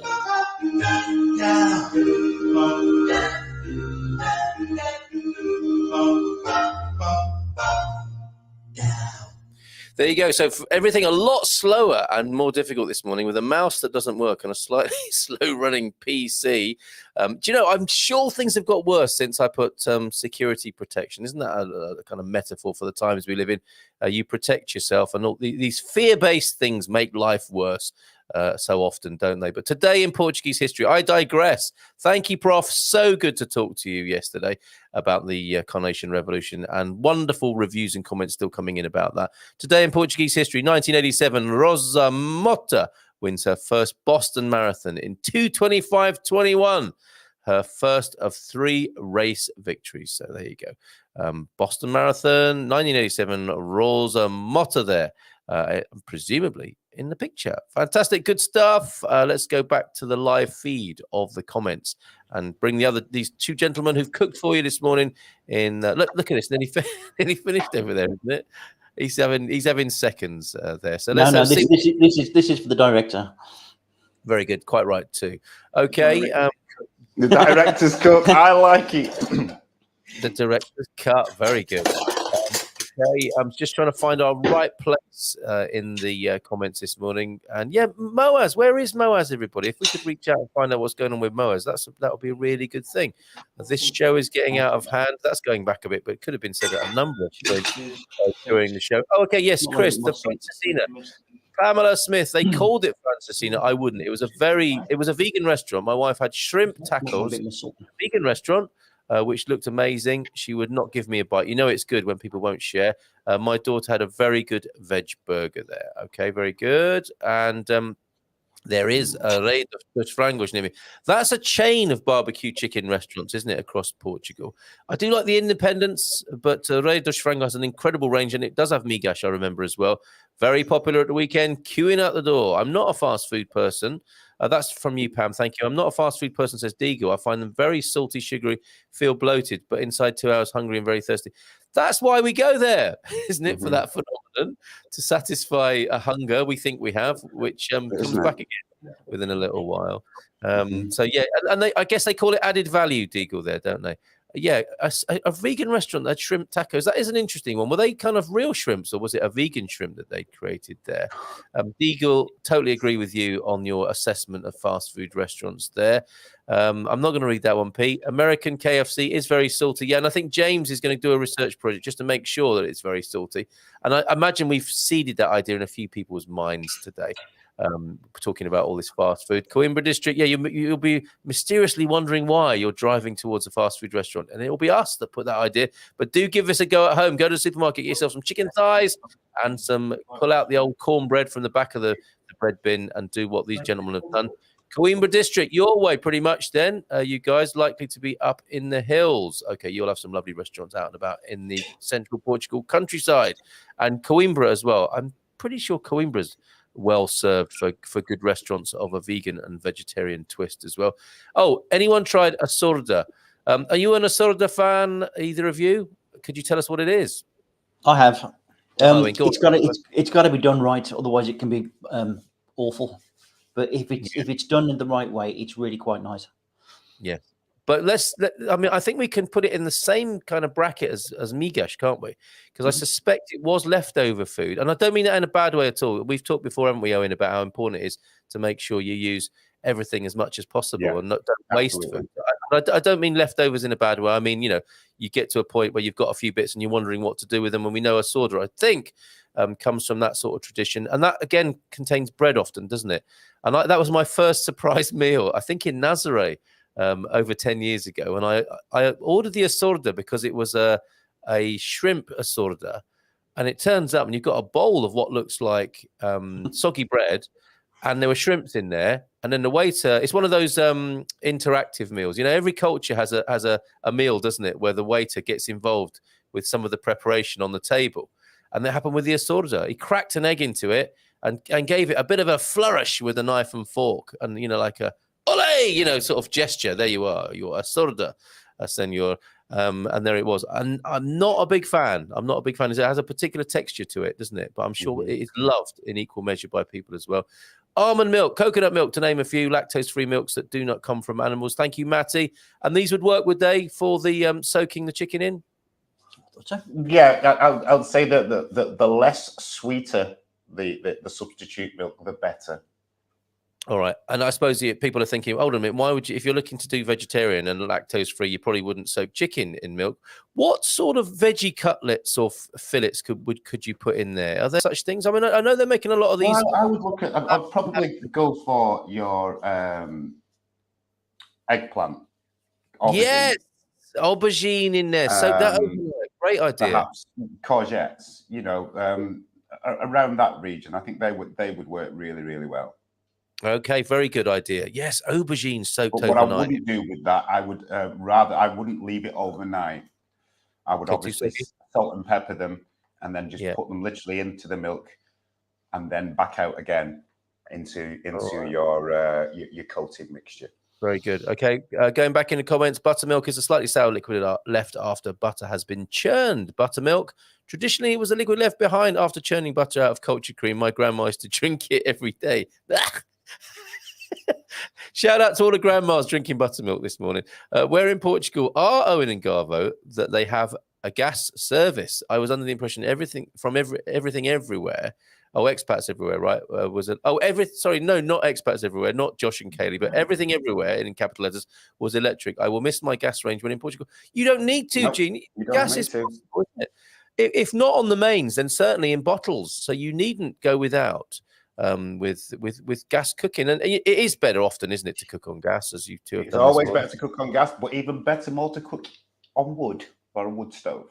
There you go. So everything a lot slower and more difficult this morning with a mouse that doesn't work and a slightly slow-running PC. Do you know, I'm sure things have got worse since I put security protection. Isn't that a kind of metaphor for the times we live in? You protect yourself, and all these fear-based things make life worse. So often, don't they? But today in Portuguese history, I digress. Thank you, Prof. So good to talk to you yesterday about the Carnation Revolution, and wonderful reviews and comments still coming in about that. Today in Portuguese history, 1987, Rosa Mota wins her first Boston Marathon in 2:25:21. Her first of 3 race victories. So there you go. Boston Marathon, 1987, Rosa Mota there. Presumably in the picture. Fantastic, good stuff. Let's go back to the live feed of the comments and bring these 2 gentlemen who've cooked for you this morning. In look at this, nearly finished over there, isn't it? He's having seconds there. So let's this is for the director. Very good, quite right too. Okay, the director's cut. I like it. The director's cut. Very good. Okay, I'm just trying to find our right place in the comments this morning. And yeah, Moaz, where is Moaz, everybody? If we could reach out and find out what's going on with Moaz, that would be a really good thing. This show is getting out of hand. That's going back a bit, but it could have been said at a number of shows during the show. Oh, okay, yes, Chris, the Francesina. Pamela Smith, they called it Francesina. I wouldn't. It was a vegan restaurant. My wife had shrimp tacos, vegan restaurant. Which looked amazing. She would not give me a bite. You know it's good when people won't share. My daughter had a very good veg burger there. Okay, very good. And there is a Rei dos Frangos near me. That's a chain of barbecue chicken restaurants, isn't it, across Portugal? I do like the independents, but Rei dos Frangos has an incredible range, and it does have migas, I remember, as well. Very popular at the weekend, queuing out the door. I'm not a fast food person. That's from you, Pam. Thank you. I'm not a fast food person, says Deagle. I find them very salty, sugary, feel bloated, but inside 2 hours, hungry and very thirsty. That's why we go there, isn't it, for that phenomenon, to satisfy a hunger we think we have, which comes back again within a little while. So, yeah, and I guess they call it added value, Deagle, there, don't they? Yeah, a vegan restaurant that had shrimp tacos. That is an interesting one. Were they kind of real shrimps, or was it a vegan shrimp that they created there? Deagle, totally agree with you on your assessment of fast food restaurants there. I'm not going to read that one, Pete. American KFC is very salty. Yeah, and I think James is going to do a research project just to make sure that it's very salty. And I imagine we've seeded that idea in a few people's minds today. Talking about all this fast food. Coimbra district, yeah, you'll be mysteriously wondering why you're driving towards a fast food restaurant, and it'll be us that put that idea. But do give us a go at home. Go to the supermarket, get yourself some chicken thighs and pull out the old cornbread from the back of the bread bin and do what these gentlemen have done. Coimbra district, your way pretty much then. You guys likely to be up in the hills. Okay, you'll have some lovely restaurants out and about in the central Portugal countryside. And Coimbra as well. I'm pretty sure Coimbra's well served for good restaurants of a vegan and vegetarian twist as well. Oh, anyone tried a sorda? Are you an sorda fan, either of you? Could you tell us what it is? I have. It's got to be done right, otherwise it can be awful. But if it's done in the right way, it's really quite nice. Yeah. But I think we can put it in the same kind of bracket as migas, can't we? Because I suspect it was leftover food. And I don't mean that in a bad way at all. We've talked before, haven't we, Owen, about how important it is to make sure you use everything as much as possible and don't waste food. I don't mean leftovers in a bad way. I mean, you get to a point where you've got a few bits and you're wondering what to do with them. And we know assorda, I think, comes from that sort of tradition. And that, again, contains bread often, doesn't it? And that was my first surprise meal, I think, in Nazaré over 10 years ago. And I ordered the assorda because it was a shrimp assorda. And it turns up and you've got a bowl of what looks like soggy bread. And there were shrimps in there. And then the waiter, it's one of those interactive meals. Every culture has a meal, doesn't it, where the waiter gets involved with some of the preparation on the table. And that happened with the assorda. He cracked an egg into it and gave it a bit of a flourish with a knife and fork. And, like a ole, sort of gesture. There you are, your assorda, senor. And there it was. And I'm not a big fan. It has a particular texture to it, doesn't it? But I'm sure it is loved in equal measure by people as well. Almond milk, coconut milk, to name a few, lactose-free milks that do not come from animals. Thank you, Matty. And these would work, would they, for the soaking the chicken in? Yeah, I'll say that the less sweeter the substitute milk, the better. All right. And I suppose people are thinking, hold on a minute, why would you, if you're looking to do vegetarian and lactose-free, you probably wouldn't soak chicken in milk. What sort of veggie cutlets or fillets could you put in there? Are there such things? I mean, I know they're making a lot of these. Well, I would look at, I'd probably go for your eggplant. Aubergine. Yes, aubergine in there. So that great idea. Perhaps courgettes, around that region. I think they would work really, really well. Okay, very good idea. Yes, aubergine soaked overnight. What I wouldn't do with that, I would I wouldn't leave it overnight. I would obviously salt and pepper them and then just put them literally into the milk and then back out again into your coated mixture. Very good. Okay, going back in the comments, buttermilk is a slightly sour liquid left after butter has been churned. Buttermilk, traditionally, it was a liquid left behind after churning butter out of culture cream. My grandma used to drink it every day. Shout out to all the grandmas drinking buttermilk this morning. Where in Portugal are Owen and Garvo that they have a gas service? I was under the impression everything everywhere. Oh, expats everywhere, right? Not expats everywhere, not Josh and Kaylee, but everything everywhere in capital letters was electric. I will miss my gas range when in Portugal. You don't need to, Gene. Gas is possible, isn't it? If not on the mains, then certainly in bottles. So you needn't go without with gas cooking. And it is better often, isn't it, to cook on gas, as you two have done. It's always better to cook on gas, but even better more to cook on wood or a wood stove.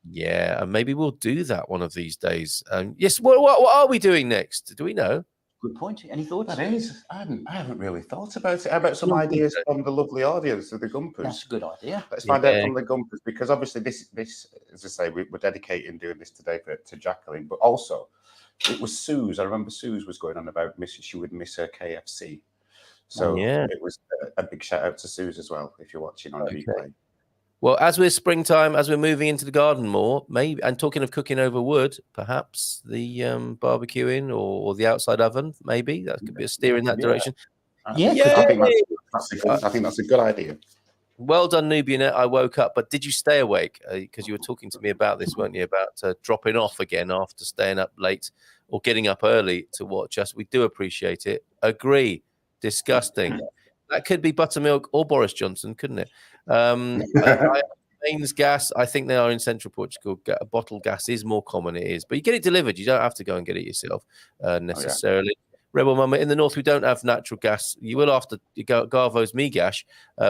Yeah, and maybe we'll do that one of these days. Yes, what are we doing next? Do we know? Good point. Any thoughts? That is, I haven't really thought about it. How about some ideas from the lovely audience of the Gumpers? That's a good idea. Let's find out from the Gumpers, because obviously this, as I say, we're dedicating doing this today to Jacqueline, but also it was Suze. I remember Suze was going on about she would miss her KFC. So it was a big shout out to Suze as well, if you're watching on replay. Well, as we're springtime, as we're moving into the garden more, maybe, and talking of cooking over wood, perhaps the barbecuing or the outside oven, maybe that could be a steer in that direction. I think that's a good idea. Well done, Nubianet. I woke up, but did you stay awake? Because you were talking to me about this, weren't you? About dropping off again after staying up late or getting up early to watch us. We do appreciate it. Agree. Disgusting. That could be buttermilk or Boris Johnson, couldn't it? Mains gas, I think they are in central Portugal. Bottled gas is more common, it is. But you get it delivered. You don't have to go and get it yourself necessarily. Rebel Mama, in the north, we don't have natural gas. You will after Garvo's Migash.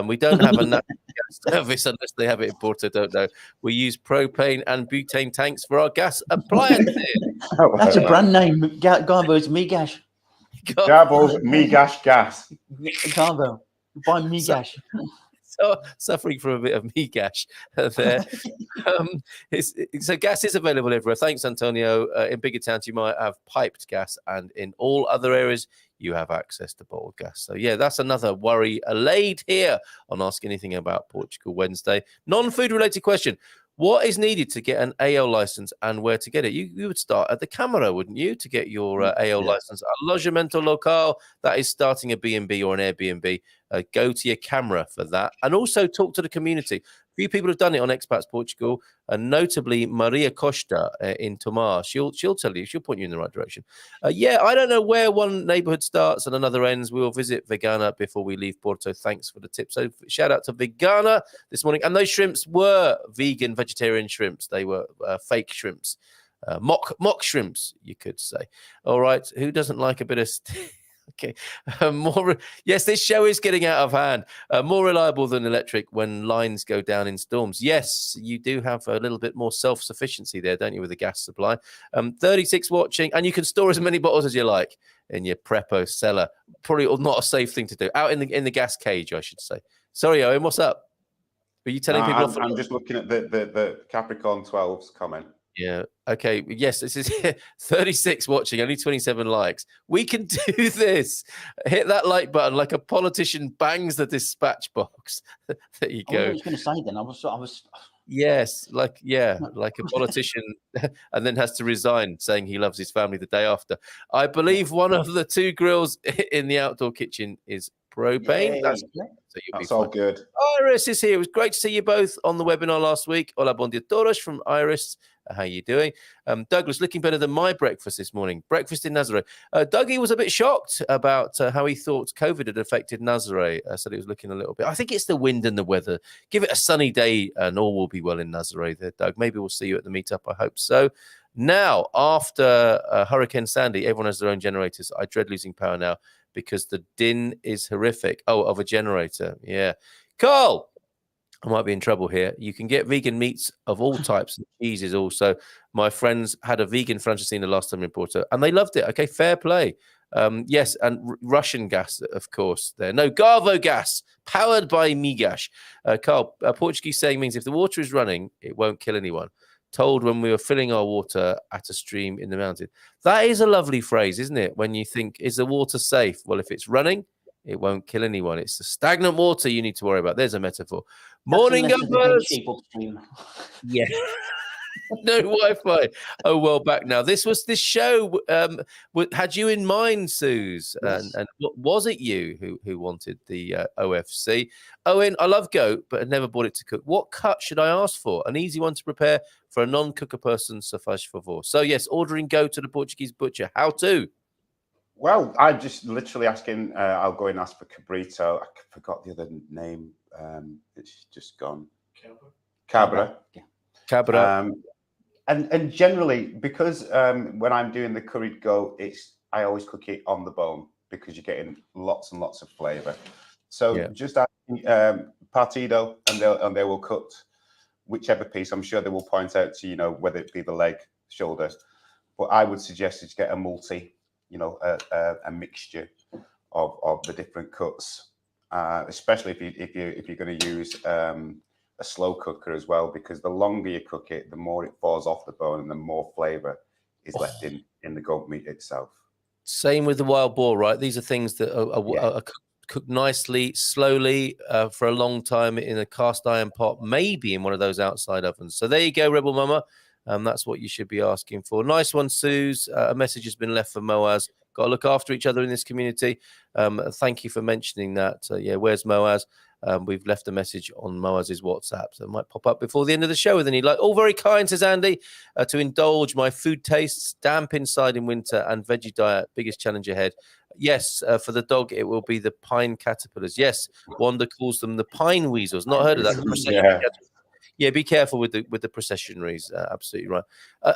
We don't have a natural gas service unless they have it in Porto, don't know. We use propane and butane tanks for our gas appliances. That's a brand name, Garvo's Migash. Garvo's Migash gas. Garvo, buy Migash. So suffering from a bit of Migash there. So gas is available everywhere. Thanks, Antonio. In bigger towns, you might have piped gas, and in all other areas, you have access to bottled gas. So, yeah, that's another worry allayed here on Ask Anything About Portugal Wednesday. Non-food related question. What is needed to get an AL license and where to get it? You would start at the Camera, wouldn't you, to get your AL license? Alojamento Local, that is starting a B&B or an Airbnb. Go to your Camera for that. And also talk to the community. If few people have done it on Expats Portugal, and notably Maria Costa in Tomar. She'll tell you, she'll point you in the right direction. Yeah, I don't know where one neighborhood starts and another ends. We will visit Vegana before we leave Porto. Thanks for the tip. So shout out to Vegana this morning. And those shrimps were vegan, vegetarian shrimps. They were fake shrimps. Mock shrimps, you could say. All right, who doesn't like a bit of okay, yes, this show is getting out of hand. More reliable than electric when lines go down in storms. Yes, you do have a little bit more self-sufficiency there, don't you, with the gas supply. 36 watching, and you can store as many bottles as you like in your Prepo cellar. Probably not a safe thing to do. Out in the gas cage, I should say. Sorry, Owen, what's up? Are you telling people off? I'm just looking at the Capricorn 12's comment. Yeah. Okay. Yes, this is 36 watching, only 27 likes. We can do this. Hit that like button like a politician bangs the dispatch box. There you go. I was going to say then. I was. Yes, like a politician, and then has to resign, saying he loves his family the day after. I believe one of the 2 grills in the outdoor kitchen is propane. Yay. That's all good. Iris is here. It was great to see you both on the webinar last week. Hola, bon dia todos from Iris. How are you doing? Douglas, looking better than my breakfast this morning. Breakfast in Nazaré. Dougie was a bit shocked about how he thought COVID had affected Nazaré. Said he was looking a little bit. I think it's the wind and the weather. Give it a sunny day and all will be well in Nazaré there, Doug. Maybe we'll see you at the meetup. I hope so. Now, after Hurricane Sandy, everyone has their own generators. I dread losing power now because the din is horrific. Oh, of a generator. Yeah. Carl, I might be in trouble here. You can get vegan meats of all types and cheeses also. My friends had a vegan francesinha last time in Porto, and they loved it. Okay, fair play. Yes, and Russian gas, of course. There, no, Garvo gas, powered by Migash. Carl, Portuguese saying means if the water is running, it won't kill anyone. Told when we were filling our water at a stream in the mountain. That is a lovely phrase, isn't it? When you think, is the water safe? Well, if it's running, it won't kill anyone. It's the stagnant water you need to worry about. There's a metaphor. Morning, guys. Yeah. No Wi-Fi. Oh, well, back now. This show had you in mind, Suze. Yes. And what was it you who wanted the OFC? Owen, I love goat, but I never bought it to cook. What cut should I ask for? An easy one to prepare for a non-cooker person, so faz favor. So, yes, ordering goat to the Portuguese butcher. How to? Well, I'm just literally asking. I'll go and ask for cabrito. I forgot the other name. It's just gone. Cabra. Yeah. Cabra. And generally, because when I'm doing the curried goat, I always cook it on the bone because you're getting lots and lots of flavour. So just asking partido, and they will cut whichever piece. I'm sure they will point out to whether it be the leg, shoulder. But I would suggest you get a multi. A mixture of the different cuts, especially if you're going to use a slow cooker as well, because the longer you cook it, the more it falls off the bone and the more flavour is left in the goat meat itself. Same with the wild boar, right? These are things that are cooked nicely, slowly, for a long time in a cast iron pot, maybe in one of those outside ovens. So there you go, Rebel Mama. That's what you should be asking for. Nice one, Suze. A message has been left for Moaz. Got to look after each other in this community. Thank you for mentioning that. Where's Moaz? We've left a message on Moaz's WhatsApp, so it might pop up before the end of the show with any like. All very kind, says Andy, to indulge my food tastes, damp inside in winter, and veggie diet. Biggest challenge ahead. Yes, for the dog, it will be the pine caterpillars. Yes, Wanda calls them the pine weasels. Not heard of that. Yeah, be careful with the processionaries. Absolutely right.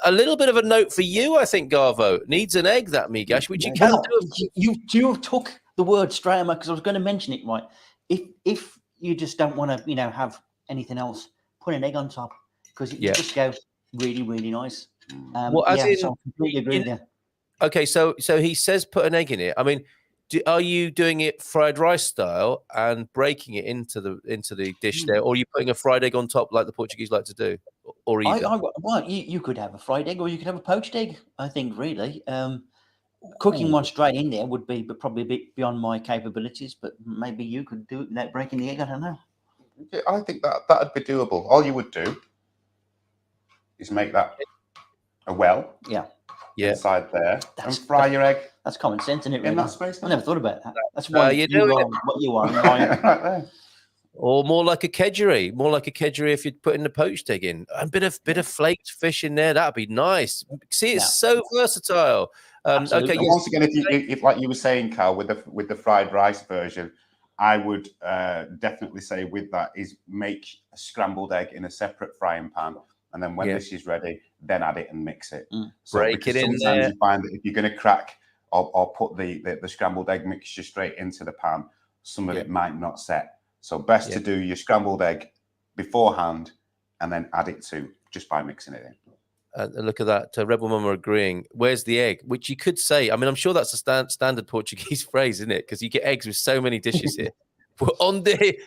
A little bit of a note for you, I think, Garvo. Needs an egg, that Migash, which you can do. You took the word straight out because I was going to mention it, right? If you just don't want to, have anything else, put an egg on top because it just go really, really nice. So I completely agree with you. Okay, so he says put an egg in it. I mean, are you doing it fried rice style and breaking it into the dish there, or are you putting a fried egg on top like the Portuguese like to do? Or you could have a fried egg, or you could have a poached egg. I think really, cooking one straight in there would be probably a bit beyond my capabilities. But maybe you could do it without breaking the egg. I don't know. Yeah, I think that'd be doable. All you would do is make that a well. Inside there, and fry your egg. That's common sense, isn't it? Really? In that space. I never thought about that. That's why you are what you are. Right there. Or more like a kedgeree, if you'd put in the poached egg in. A bit of flaked fish in there, that'd be nice. See, it's so versatile. Absolutely. Okay, And once again, if like you were saying, Carl, with the fried rice version, I would definitely say with that is make a scrambled egg in a separate frying pan, and then when this is ready, then add it and mix it. So Break it in sometimes there. you find that if you're going to crack or put the scrambled egg mixture straight into the pan, some of it might not set. So best to do your scrambled egg beforehand and then add it to just by mixing it in. Look at that. Rebel Mama agreeing. Where's the egg? Which you could say. I mean, I'm sure that's a standard Portuguese phrase, isn't it? Because you get eggs with so many dishes here. Onde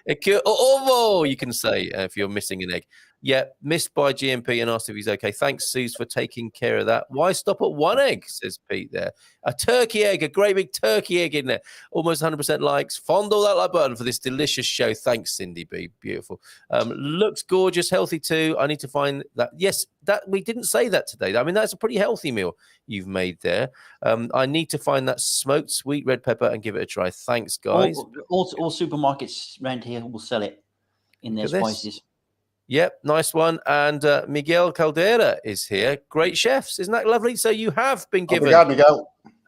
ovo, you can say if you're missing an egg. Yeah, missed by GMP and asked if he's okay. Thanks, Suze, for taking care of that. Why stop at one egg, says Pete there. A turkey egg, a great big turkey egg in there. Almost 100% likes. Fondle that like button for this delicious show. Thanks, Cindy B. Beautiful. Looks gorgeous, healthy too. I need to find that. Yes, that we didn't say that today. I mean, that's a pretty healthy meal you've made there. I need to find that smoked sweet red pepper and give it a try. Thanks, guys. All supermarkets around here will sell it in their spices. Yep, nice one. And Miguel Caldera is here. Great chefs. Isn't that lovely? So you have been given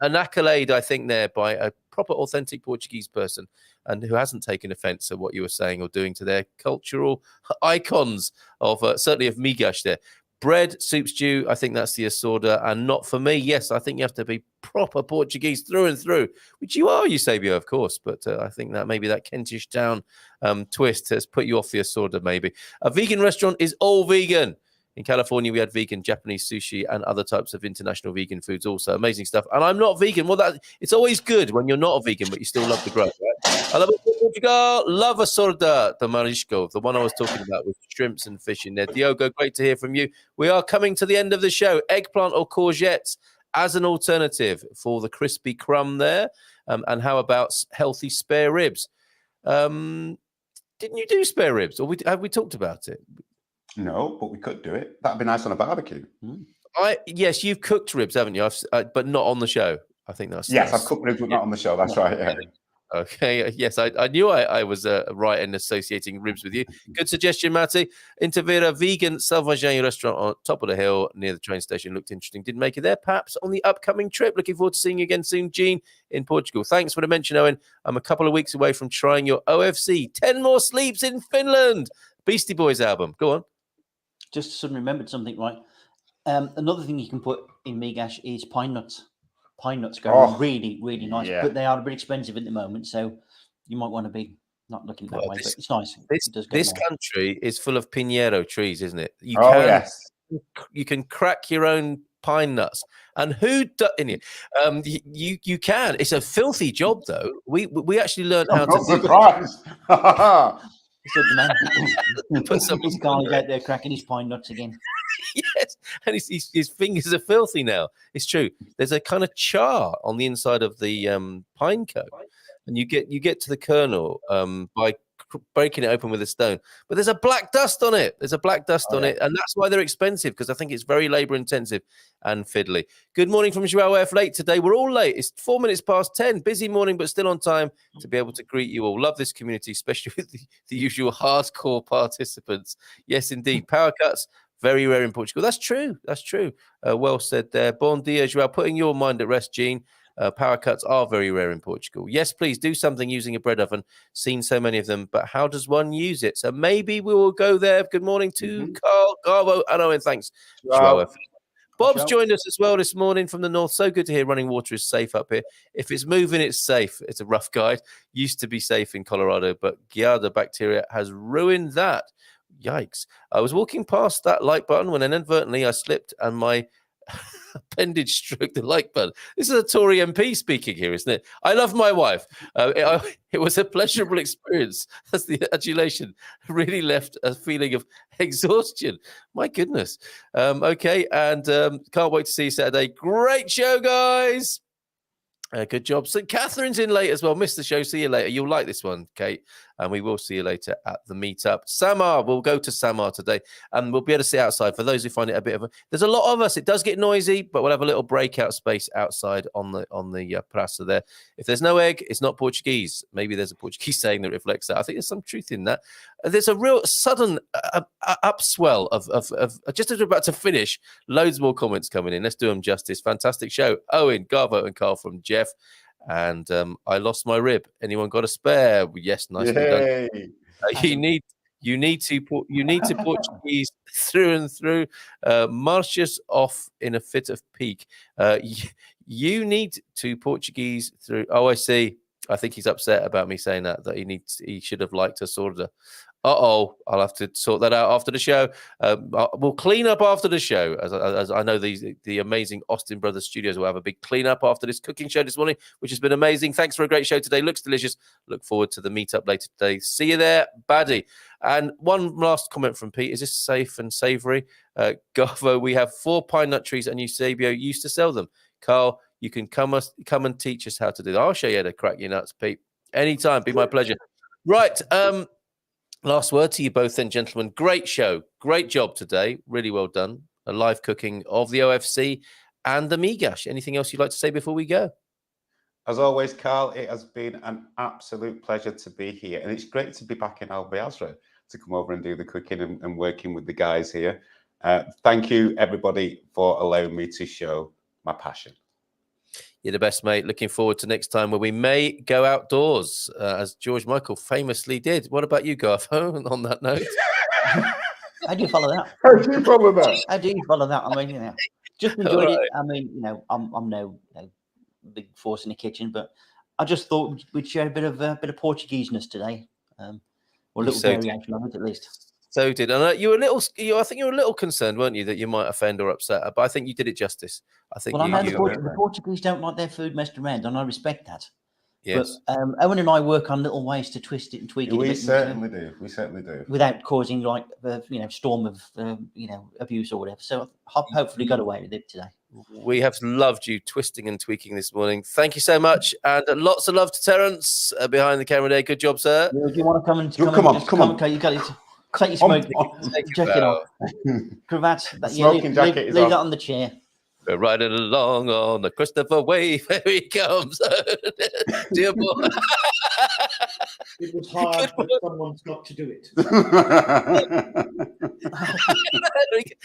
an accolade, I think, there by a proper, authentic Portuguese person and who hasn't taken offense at what you were saying or doing to their cultural icons of certainly of migas there. Bread, soup, stew, I think that's the assorda. And not for me. Yes, I think you have to be proper Portuguese through and through, which you are, Eusebio, of course. But I think that maybe that Kentish town twist has put you off the assorda, maybe. A vegan restaurant is all vegan. In California, we had vegan Japanese sushi and other types of international vegan foods also. Amazing stuff. And I'm not vegan. Well, it's always good when you're not a vegan, but you still love the grub, right? I love Portugal. Love a sorda de marisco, the one I was talking about with shrimps and fish in there. Diogo, great to hear from you. We are coming to the end of the show. Eggplant or courgettes as an alternative for the crispy crumb there. And how about healthy spare ribs? Didn't you do spare ribs? Or have we talked about it? No, but we could do it. That'd be nice on a barbecue. Yes, you've cooked ribs, haven't you? But not on the show. I think that's I've cooked ribs, but not on the show. That's right. Yeah. Okay. Yes, I knew I was right in associating ribs with you. Good suggestion, Matty. Intervera vegan Salvagen restaurant on top of the hill near the train station looked interesting. Didn't make it there. Perhaps on the upcoming trip. Looking forward to seeing you again soon, Gene, in Portugal. Thanks for the mention, Owen. I'm a couple of weeks away from trying your OFC. 10 more sleeps in Finland. Beastie Boys album. Go on. Just suddenly remembered something, right? Another thing you can put in migas is pine nuts. Pine nuts go really, really nice, but they are a bit expensive at the moment, so you might want to be not looking that way. But it's nice. This country is full of pinheiro trees, isn't it? You can crack your own pine nuts, and who you can. It's a filthy job, though. We actually learned how to do. Said the man. Put some guy out there cracking his pine nuts again. Yes, and his fingers are filthy now. It's true. There's a kind of char on the inside of the pine cone, and you get to the kernel by breaking it open with a stone. But there's a black dust on it. There's a black dust on it, and that's why they're expensive, because I think it's very labor intensive and fiddly. Good morning from Joao F. Late today. We're all late. It's 4 minutes past 10. Busy morning, but still on time to be able to greet you all. Love this community, especially with the usual hardcore participants. Yes, indeed. Power cuts. Very rare in Portugal. That's true. That's true. Well said there. Bon dia, Joao. Putting your mind at rest, Gene. Power cuts are very rare in Portugal. Yes, please do something using a bread oven. Seen so many of them, but how does one use it? So maybe we will go there. Good morning to Carl, Garvo, and Owen. Thanks. Wow. Bob's joined us as well this morning from the north. So good to hear running water is safe up here. If it's moving, it's safe. It's a rough guide. Used to be safe in Colorado, but Giardia bacteria has ruined that. Yikes. I was walking past that like button when inadvertently I slipped and my appendage stroked the like button. This is a Tory MP speaking here, isn't it? I love my wife. It was a pleasurable experience. That's the adulation. Really left a feeling of exhaustion. My goodness. Okay, and can't wait to see you Saturday. Great show, guys. Good job. So Catherine's in late as well. Missed the show. See you later. You'll like this one, Kate. And we will see you later at the meetup. Samar, we'll go to Samar today. And we'll be able to sit outside. For those who find it a bit of a... There's a lot of us. It does get noisy, but we'll have a little breakout space outside on the Praça there. If there's no egg, it's not Portuguese. Maybe there's a Portuguese saying that reflects that. I think there's some truth in that. There's a real sudden upswell of just as we're about to finish, loads more comments coming in. Let's do them justice. Fantastic show. Owen, Garvo, and Carl from Jeff. And I lost my rib. Anyone got a spare? Yes, nicely done. You need to Portuguese through and through. Marcius off in a fit of pique. You need to Portuguese through. Oh, I see. I think he's upset about me saying that he should have liked a sort of. I'll have to sort that out after the show. We'll clean up after the show, as I know the amazing Austin Brothers Studios will have a big clean up after this cooking show this morning, which has been amazing. Thanks for a great show today. Looks delicious. Look forward to the meetup later today. See you there, baddie. And one last comment from Pete. Is this safe and savoury? Garvo, we have 4 pine nut trees, and Eusebio used to sell them. Carl, you can come and teach us how to do that. I'll show you how to crack your nuts, Pete. Anytime. Be my pleasure. Right. Last word to you both then, gentlemen. Great show. Great job today. Really well done. A live cooking of the OFC and the Migash. Anything else you'd like to say before we go? As always, Carl, it has been an absolute pleasure to be here. And it's great to be back in Al-Viagra to come over and do the cooking and working with the guys here. Thank you, everybody, for allowing me to show my passion. You're the best, mate. Looking forward to next time where we may go outdoors, as George Michael famously did. What about you, Garvo, on that note? How do you follow that? How do you follow that? How do you follow that? I mean, just enjoyed it. I mean, I'm no big force in the kitchen, but I just thought we'd share a bit of Portugueseness today, or a little variation of it at least. So did, and you were a little. I think you were a little concerned, weren't you, that you might offend or upset her? But I think you did it justice. I think. Well, I know the Portuguese don't like their food messed around, and I respect that. Yes. But Owen and I work on little ways to twist it and tweak it. We certainly do. We certainly do. Without causing like storm of abuse or whatever. So I've hopefully got away with it today. We have loved you twisting and tweaking this morning. Thank you so much, and lots of love to Terence behind the camera there. Good job, sir. Yeah, do you want to come and come on? Okay, you got it. Take your smoke jacket off. Cravat. Smoking jacket is leave off. that on the chair. We're riding along on the Christopher wave. Here he comes. Dear boy. It was hard, but someone's got to do it.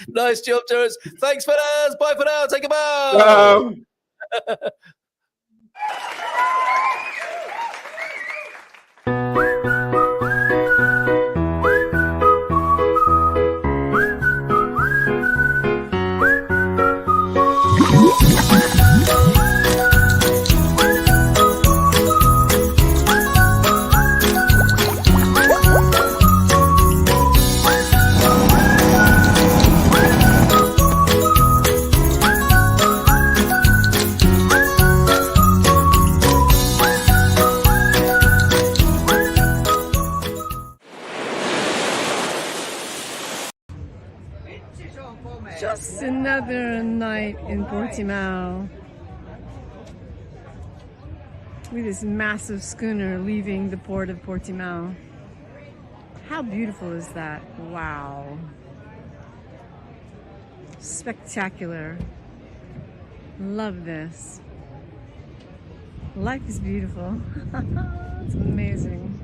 Nice job, Terence. Thanks for that. Bye for now. Take a bow. Just another night in Portimao with this massive schooner leaving the port of Portimao. How beautiful is that? Wow. Spectacular. Love this. Life is beautiful. It's amazing.